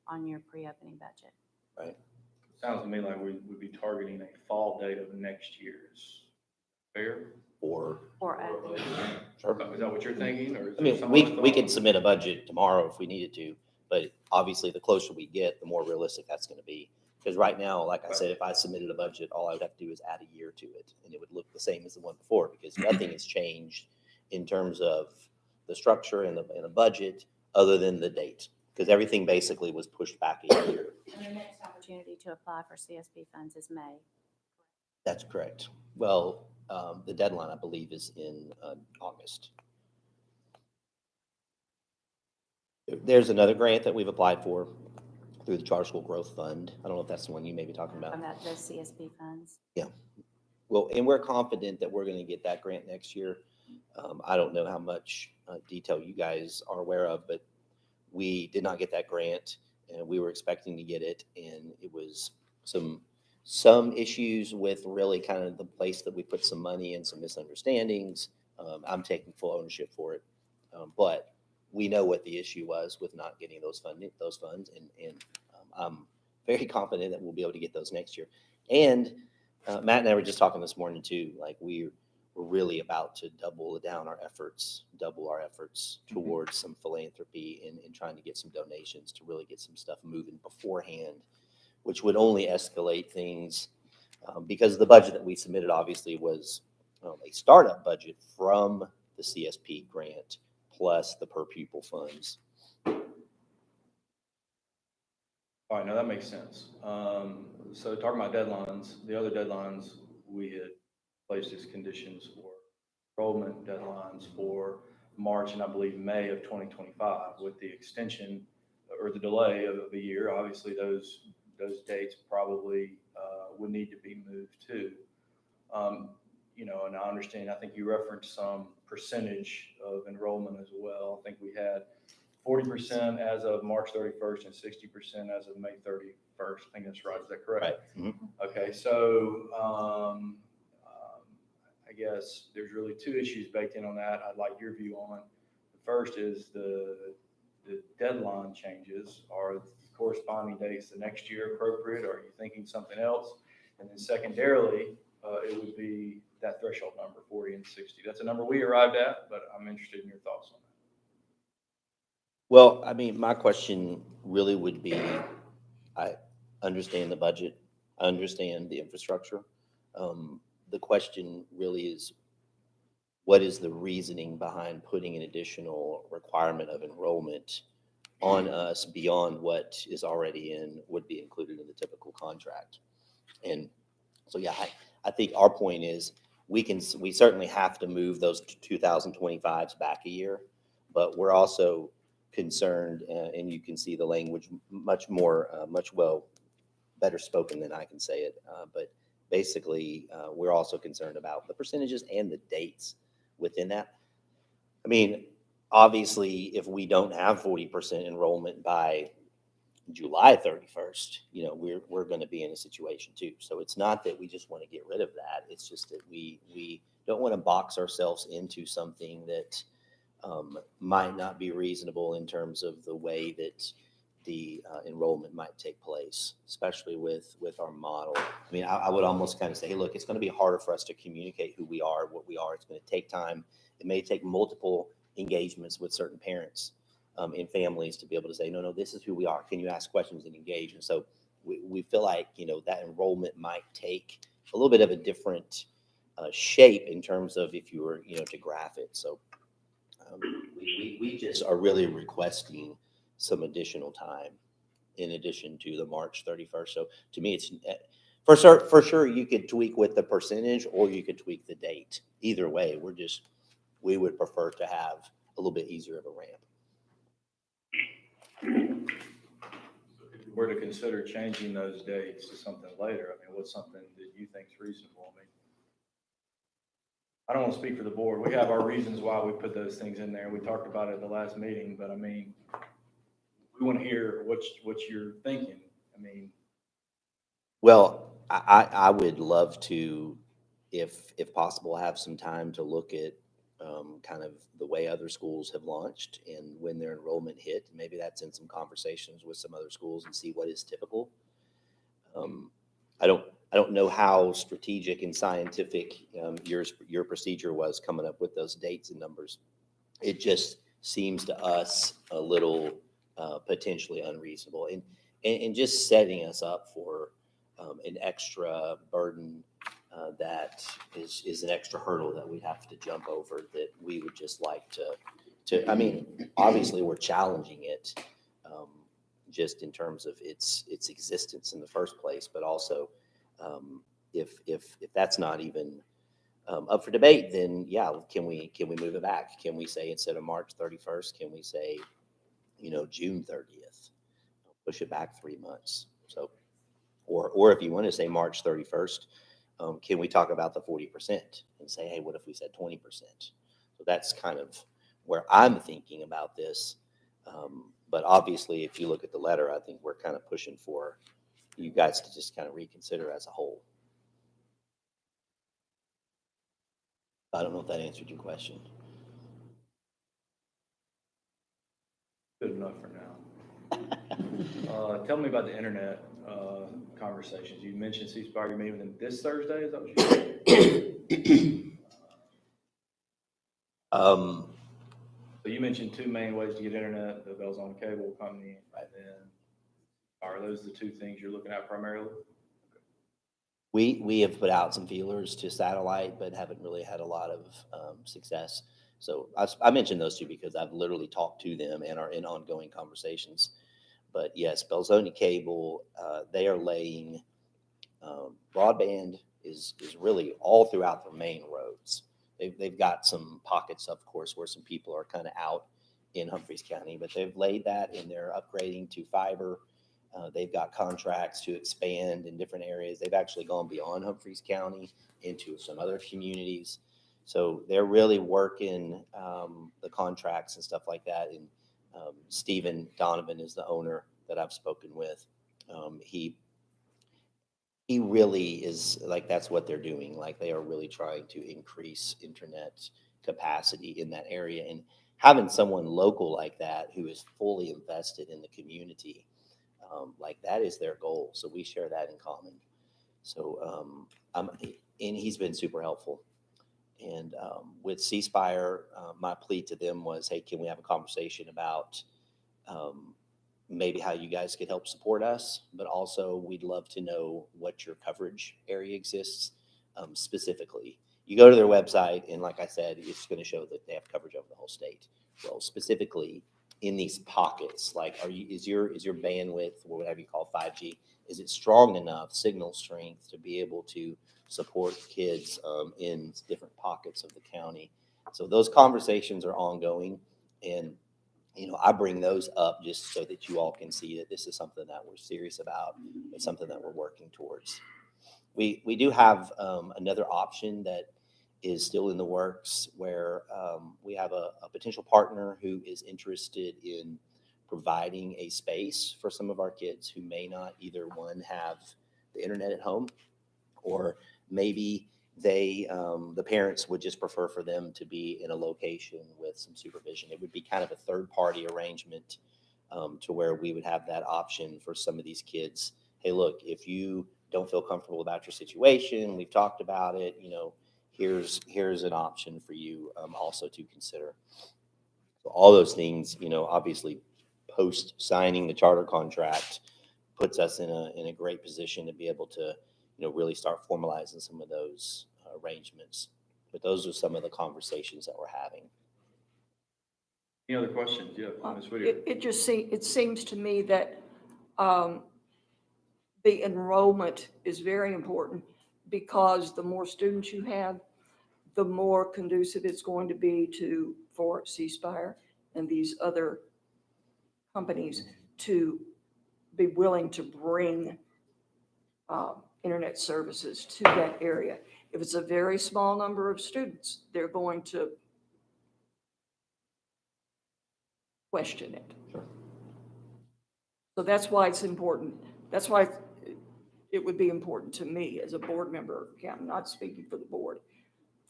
on your pre-opening budget. Right. Sounds to me like we would be targeting a fall date of next year's. Fair? Or Or sure. Is that what you're thinking? Or is I there mean, some we other we thought? could submit a budget tomorrow if we needed to, but obviously the closer we get, the more realistic that's going to be. Because right now, like I said, if I submitted a budget, all I would have to do is add a year to it, and it would look the same as the one before, because nothing has changed in terms of the structure and the budget, other than the date, because everything basically was pushed back a year. And the next opportunity to apply for CSP funds is May. That's correct. Well, the deadline, I believe, is in August. There's another grant that we've applied for through the Charter School Growth Fund. I don't know if that's the one you may be talking about. About those CSP funds. Yeah. Well, and we're confident that we're going to get that grant next year. I don't know how much detail you guys are aware of, but we did not get that grant, and we were expecting to get it, and it was some issues with really kind of the place that we put some money and some misunderstandings. I'm taking full ownership for it, but we know what the issue was with not getting those funds, and I'm very confident that we'll be able to get those next year. And Matt and I were just talking this morning too, like we're really about to double our efforts towards some philanthropy and trying to get some donations to really get some stuff moving beforehand, which would only escalate things because the budget that we submitted obviously was a startup budget from the CSP grant plus the per pupil funds. All right, now that makes sense. So talking about deadlines, the other deadlines we had placed as conditions were enrollment deadlines for March and I believe May of 2025. With the extension or the delay of a year, obviously those dates probably would need to be moved too. And I understand, I think you referenced some percentage of enrollment as well. I think we had 40% as of March 31st and 60% as of May 31st. I think that's right. Is that correct? Right. Mm-hmm. Okay. So I guess there's really two issues baked in on that I'd like your view on. The first is the deadline changes. Are the corresponding dates the next year appropriate? Or are you thinking something else? And then secondarily, it would be that threshold number, 40 and 60. That's a number we arrived at, but I'm interested in your thoughts on that. Well, I mean, my question really would be, I understand the budget, I understand the infrastructure. The question really is, what is the reasoning behind putting an additional requirement of enrollment on us beyond what is already would be included in the typical contract? And so, yeah, I think our point is we certainly have to move those 2025s back a year, but we're also concerned, and you can see the language much better spoken than I can say it, but basically, we're also concerned about the percentages and the dates within that. I mean, obviously, if we don't have 40% enrollment by July 31st, we're going to be in a situation too. So it's not that we just want to get rid of that. It's just that we don't want to box ourselves into something that might not be reasonable in terms of the way that the enrollment might take place, especially with our model. I mean, I would almost kind of say, hey, look, it's going to be harder for us to communicate who we are, what we are. It's going to take time. It may take multiple engagements with certain parents and families to be able to say, no, this is who we are. Can you ask questions and engage? And so we feel like, that enrollment might take a little bit of a different shape in terms of if you were, to graph it. So we just are really requesting some additional time in addition to the March 31st. So to me, it's for sure you could tweak with the percentage or you could tweak the date. Either way, we would prefer to have a little bit easier of a ramp. If we were to consider changing those dates to something later, I mean, what's something that you think is reasonable? I mean, I don't want to speak for the board. We have our reasons why we put those things in there. We talked about it at the last meeting, but I mean, we want to hear what you're thinking. I mean, well, I would love to, if possible, have some time to look at kind of the way other schools have launched and when their enrollment hit. Maybe that's in some conversations with some other schools and see what is typical. I don't know how strategic and scientific your procedure was coming up with those dates and numbers. It just seems to us a little potentially unreasonable and just setting us up for an extra burden that is an extra hurdle that we'd have to jump over, that we would just like to I mean, obviously we're challenging it just in terms of its existence in the first place, but also if that's not even up for debate, then yeah, can we move it back? Can we say instead of March 31st, can we say, June 30th, push it back 3 months? So, or if you want to say March 31st, can we talk about the 40% and say, hey, what if we said 20%? So that's kind of where I'm thinking about this. But obviously, if you look at the letter, I think we're kind of pushing for you guys to just kind of reconsider as a whole. I don't know if that answered your question. good enough for now. Tell me about the internet conversations. You mentioned C Spire, you're meeting with them this Thursday, is that what you said? So you mentioned two main ways to get internet, the Belzoni Cable Company, and then are those the two things you're looking at primarily? We have put out some feelers to satellite, but haven't really had a lot of success. So I mentioned those two because I've literally talked to them and are in ongoing conversations. But yes, Belzoni Cable, they are laying broadband is really all throughout their main roads. They've got some pockets, of course, where some people are kind of out in Humphreys County, but they've laid that and they're upgrading to fiber. They've got contracts to expand in different areas. They've actually gone beyond Humphreys County into some other communities. So they're really working the contracts and stuff like that. And Stephen Donovan is the owner that I've spoken with. He really is like, that's what they're doing. Like they are really trying to increase internet capacity in that area, and having someone local like that who is fully invested in the community, like that is their goal. So we share that in common. So, and he's been super helpful. And with C Spire, my plea to them was, hey, can we have a conversation about maybe how you guys could help support us, but also we'd love to know what your coverage area exists specifically. You go to their website, and like I said, it's going to show that they have coverage over the whole state. Well, specifically in these pockets, like is your bandwidth, or whatever you call 5G, is it strong enough signal strength to be able to support kids in different pockets of the county? So those conversations are ongoing, and I bring those up just so that you all can see that this is something that we're serious about. It's something that we're working towards. We do have another option that is still in the works where we have a potential partner who is interested in providing a space for some of our kids who may not either one have the internet at home, or maybe the parents would just prefer for them to be in a location with some supervision. It would be kind of a third-party arrangement to where we would have that option for some of these kids. Hey, look, if you don't feel comfortable about your situation, we've talked about it, here's an option for you also to consider. So all those things, obviously post signing the charter contract puts us in a great position to be able to, really start formalizing some of those arrangements. But those are some of the conversations that we're having. Any other questions? Yeah, Ms. Whittier. It seems to me that the enrollment is very important, because the more students you have, the more conducive it's going to be for C Spire and these other companies to be willing to bring internet services to that area. If it's a very small number of students, they're going to question it. Sure. So that's why it's important. That's why it would be important to me as a board member, I'm not speaking for the board,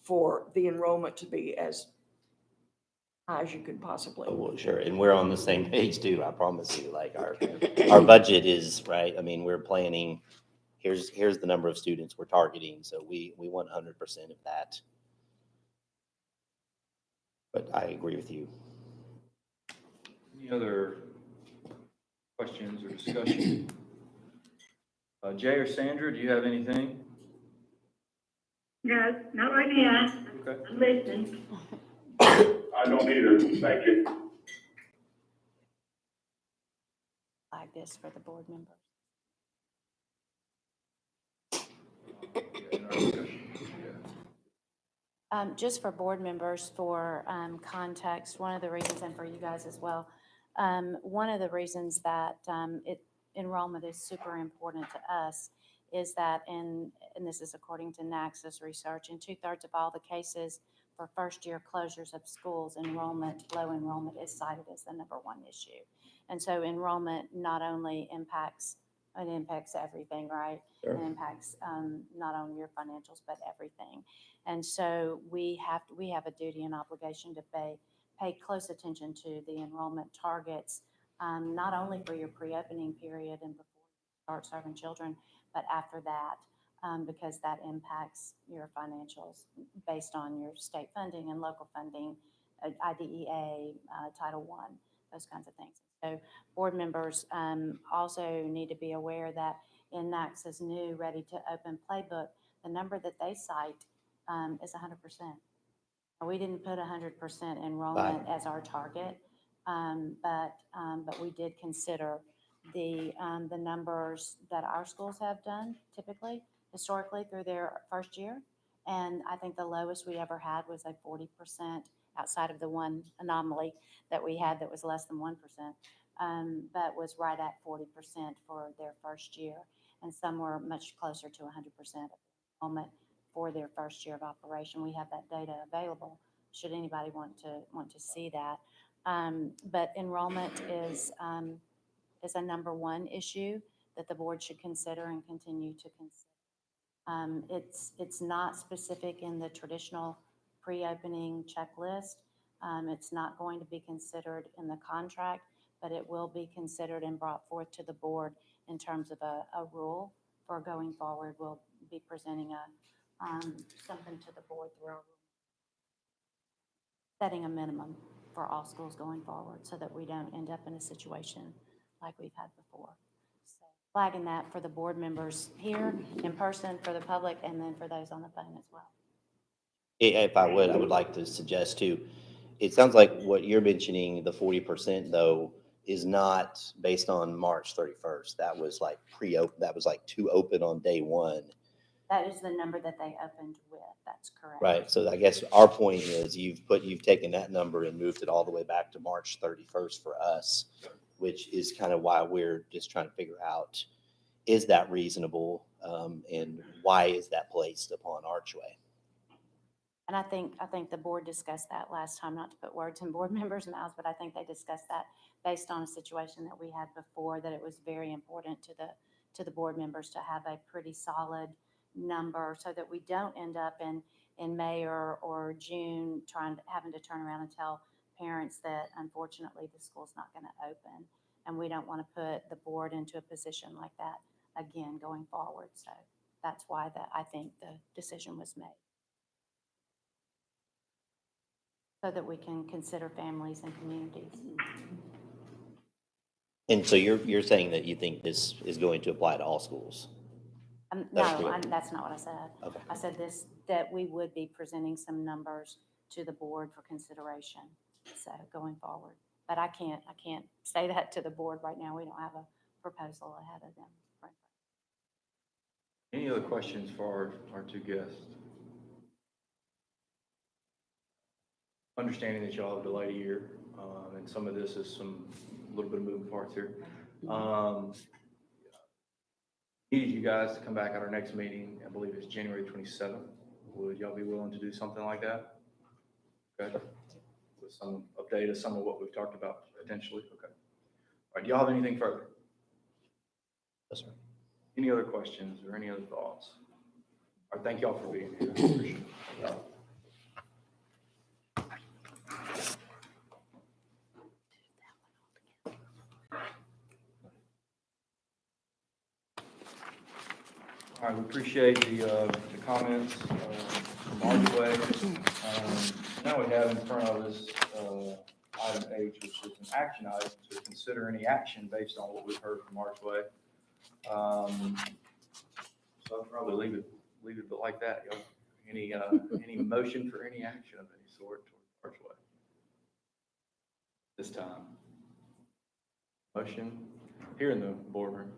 for the enrollment to be as high as you could possibly. Oh, well, sure. And we're on the same page too. I promise you, like our budget is right. I mean, we're planning, here's the number of students we're targeting. So we want 100% of that. But I agree with you. Any other questions or discussion? Jay or Sandra, do you have anything? No, not right now. Okay. I'm listening. I don't either, thank you. Like this for the board members. Just for board members, for context, one of the reasons, and for you guys as well, one of the reasons that enrollment is super important to us is that and this is according to NACS's research, in 2/3 of all the cases for first-year closures of schools, low enrollment is cited as the number one issue. And so enrollment not only impacts everything, right? Sure. It impacts not only your financials, but everything. And so we have a duty and obligation to pay close attention to the enrollment targets, not only for your pre-opening period and before you start serving children, but after that, because that impacts your financials based on your state funding and local funding, IDEA, Title I, those kinds of things. So board members also need to be aware that in NACS's new Ready to Open playbook, the number that they cite is 100%. We didn't put 100% enrollment as our target, but we did consider the numbers that our schools have done typically, historically, through their first year. And I think the lowest we ever had was a 40%, outside of the one anomaly that we had that was less than 1%, but was right at 40% for their first year. And some were much closer to 100% enrollment for their first year of operation. We have that data available, should anybody want to see that. But enrollment is a number one issue that the board should consider and continue to consider. It's not specific in the traditional pre-opening checklist. It's not going to be considered in the contract, but it will be considered and brought forth to the board in terms of a rule for going forward. We'll be presenting something to the board through our rule, setting a minimum for all schools going forward so that we don't end up in a situation like we've had before. So flagging that for the board members here in person, for the public, and then for those on the phone as well. If I would like to suggest too, it sounds like what you're mentioning, the 40% though, is not based on March 31st. That was like pre-open, that was like to open on day one. That is the number that they opened with. That's correct. Right. So I guess our point is you've taken that number and moved it all the way back to March 31st for us, which is kind of why we're just trying to figure out, is that reasonable? And why is that placed upon Archway? And I think the board discussed that last time, not to put words in board members' mouths, but I think they discussed that based on a situation that we had before, that it was very important to the board members to have a pretty solid number so that we don't end up in May or June having to turn around and tell parents that unfortunately the school's not going to open. And we don't want to put the board into a position like that again going forward. So that's why I think the decision was made. So that we can consider families and communities. And so you're saying that you think this is going to apply to all schools? That's No, correct. that's not what I said. Okay. I said that we would be presenting some numbers to the board for consideration, so going forward. But I can't say that to the board right now. We don't have a proposal ahead of them. Any other questions for our two guests? Understanding that y'all have delayed a year, and some of this is a little bit of moving parts here. Needed you guys to come back at our next meeting, I believe it's January 27th. Would y'all be willing to do something like that? Okay. With some update of some of what we've talked about potentially, okay. All right, do y'all have anything further? Yes, sir. Any other questions or any other thoughts? All right, thank y'all for being here. Appreciate it. All right, we appreciate the comments from Archway. Now we have in front of us item H, which is an action item to consider any action based on what we've heard from Archway. So I'll probably leave it like that. Y'all. Any motion for any action of any sort towards Archway? This time. Motion here in the boardroom.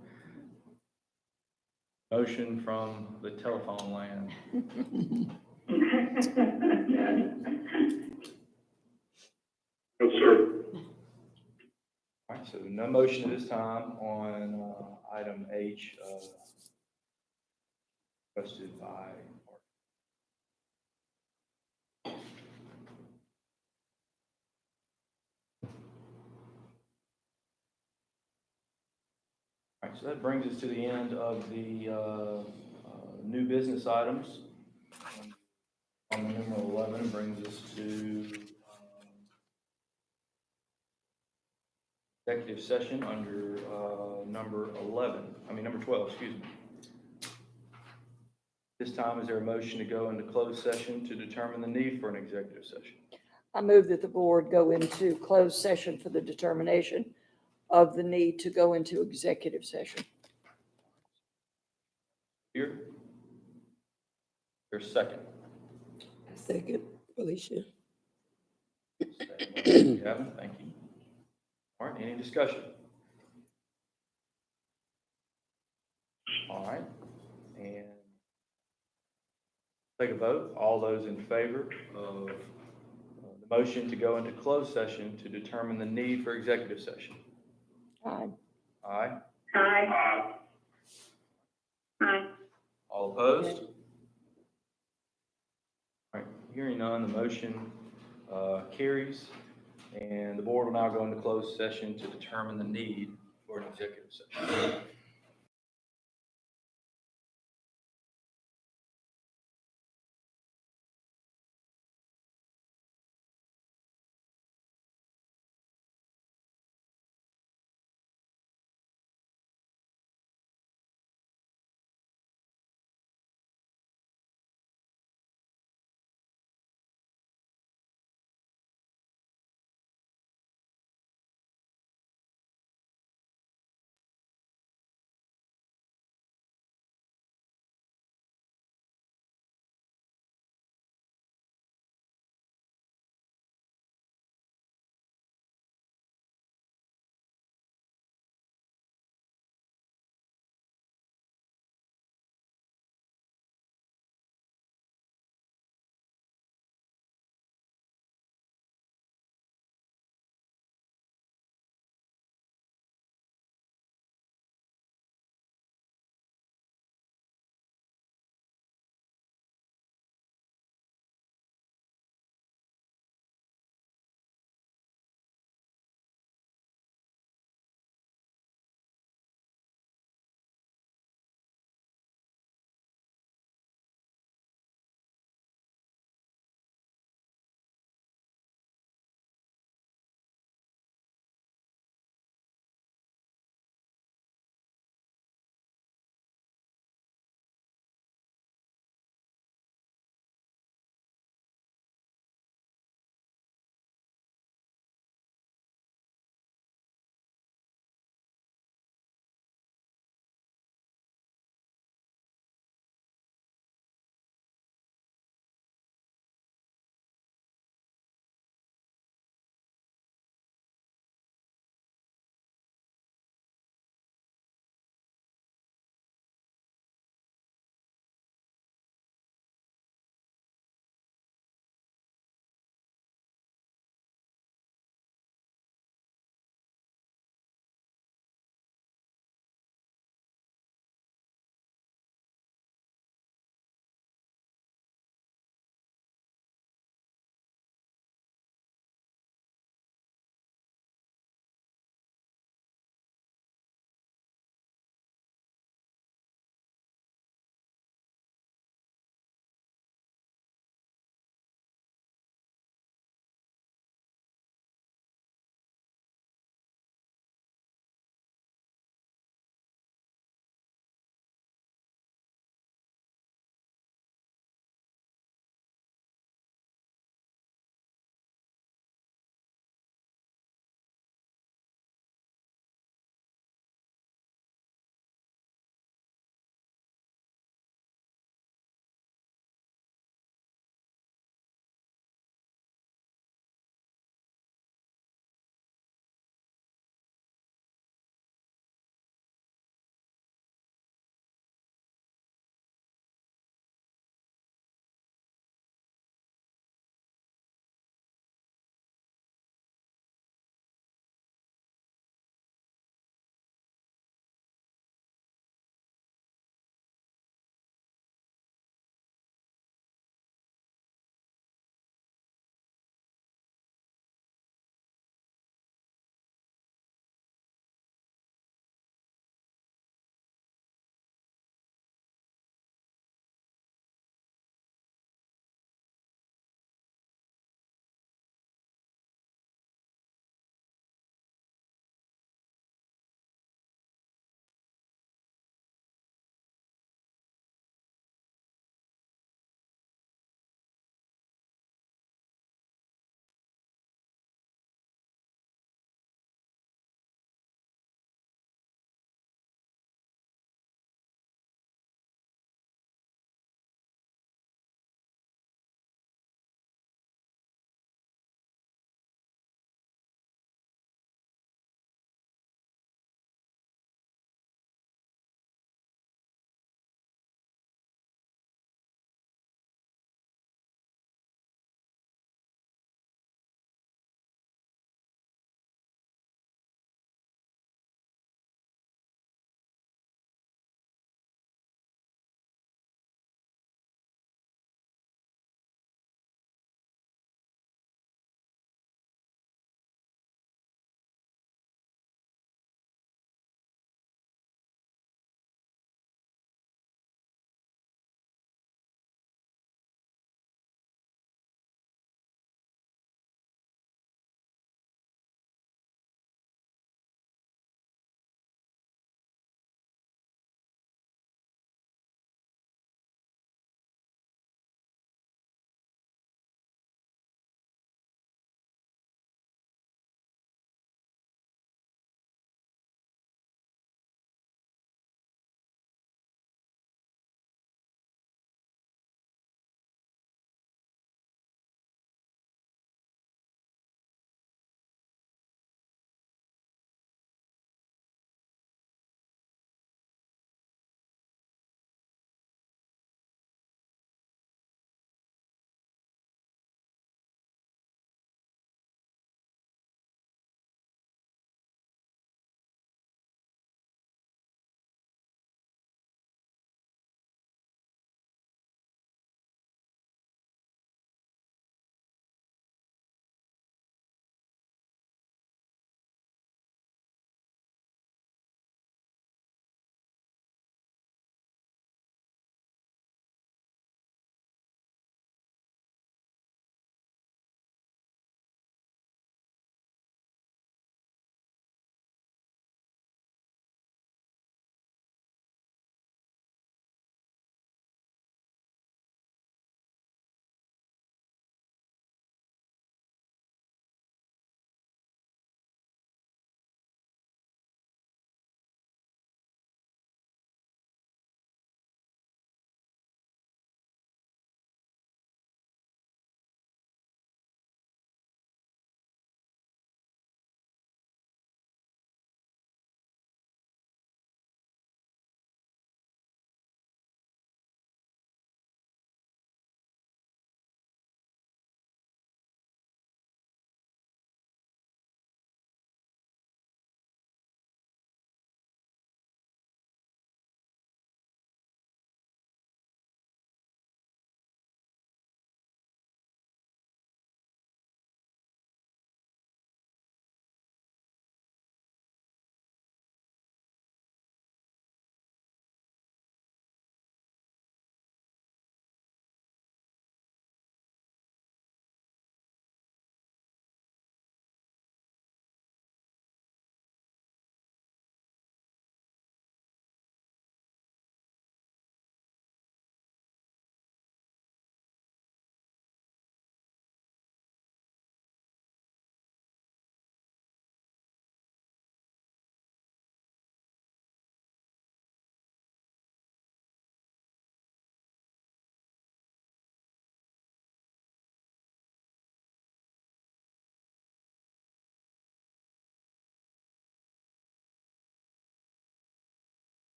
Motion from the telephone land. No, sir. All right, so no motion at this time on item H, requested by All right, so that brings us to the end of the new business items. On the number 11 brings us to executive session under number 12, excuse me. This time, is there a motion to go into closed session to determine the need for an executive session? I move that the board go into closed session for the determination of the need to go into executive session. Here? There's a second. Second, Alicia. Gavin, thank you. All right, any discussion? All right, and take a vote. All those in favor of the motion to go into closed session to determine the need for executive session? Aye. Aye. Aye. Aye. All opposed? All right, hearing none, the motion carries, and the board will now go into closed session to determine the need for an executive session.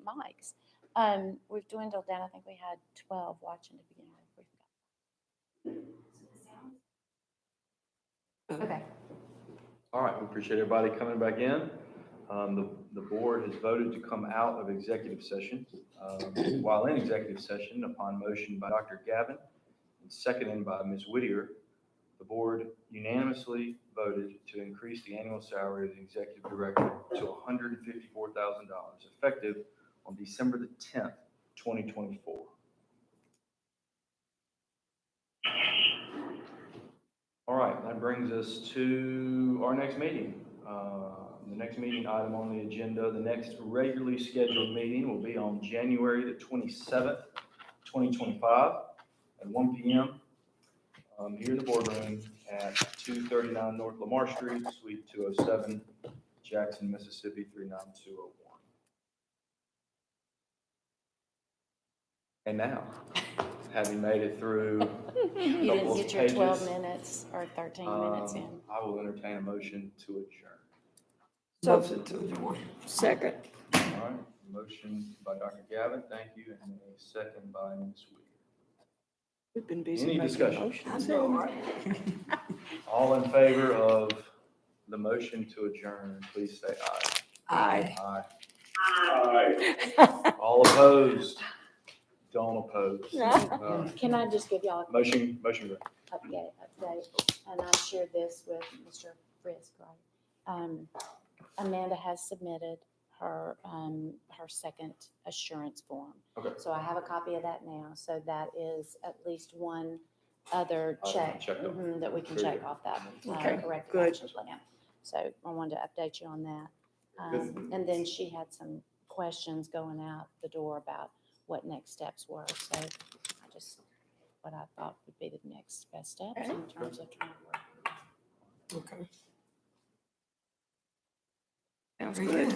mics. We've dwindled down. I think we had 12 watching to begin with. Okay. All right, we appreciate everybody coming back in. The board has voted to come out of executive session. While in executive session, upon motion by Dr. Gavin and seconded by Ms. Whittier, the board unanimously voted to increase the annual salary of the executive director to $154,000 effective on December the 10th, 2024. All right, that brings us to our next meeting. The next meeting item on the agenda, the next regularly scheduled meeting will be on January the 27th, 2025 at 1 p.m. Here in the boardroom at 239 North Lamar Street, Suite 207, Jackson, Mississippi 39201. And now, having made it through You couple didn't of get your 12 pages, minutes or 13 minutes in. I will entertain a motion to adjourn. Motion to adjourn. Second. All right, motion by Dr. Gavin, thank you, and a second by Ms. Whittier. We've been busy Any making discussion? motions. All in favor of the motion to adjourn, please say aye. Aye. Aye. Aye. All opposed? Don't oppose. All right. Can I just give y'all a Motion, granted. update? And I shared this with Mr. Frisk, right? Amanda has submitted her, her second assurance form. Okay. So I have a copy of that now. So that is at least one other Item check checked off. that we can Very check good. off that Okay, corrective good. action plan. So I wanted to update you on that. Good. And then she had some questions going out the door about what next steps were. So I just, what I thought would be the next best steps in terms of trying to work. Okay. Sounds good.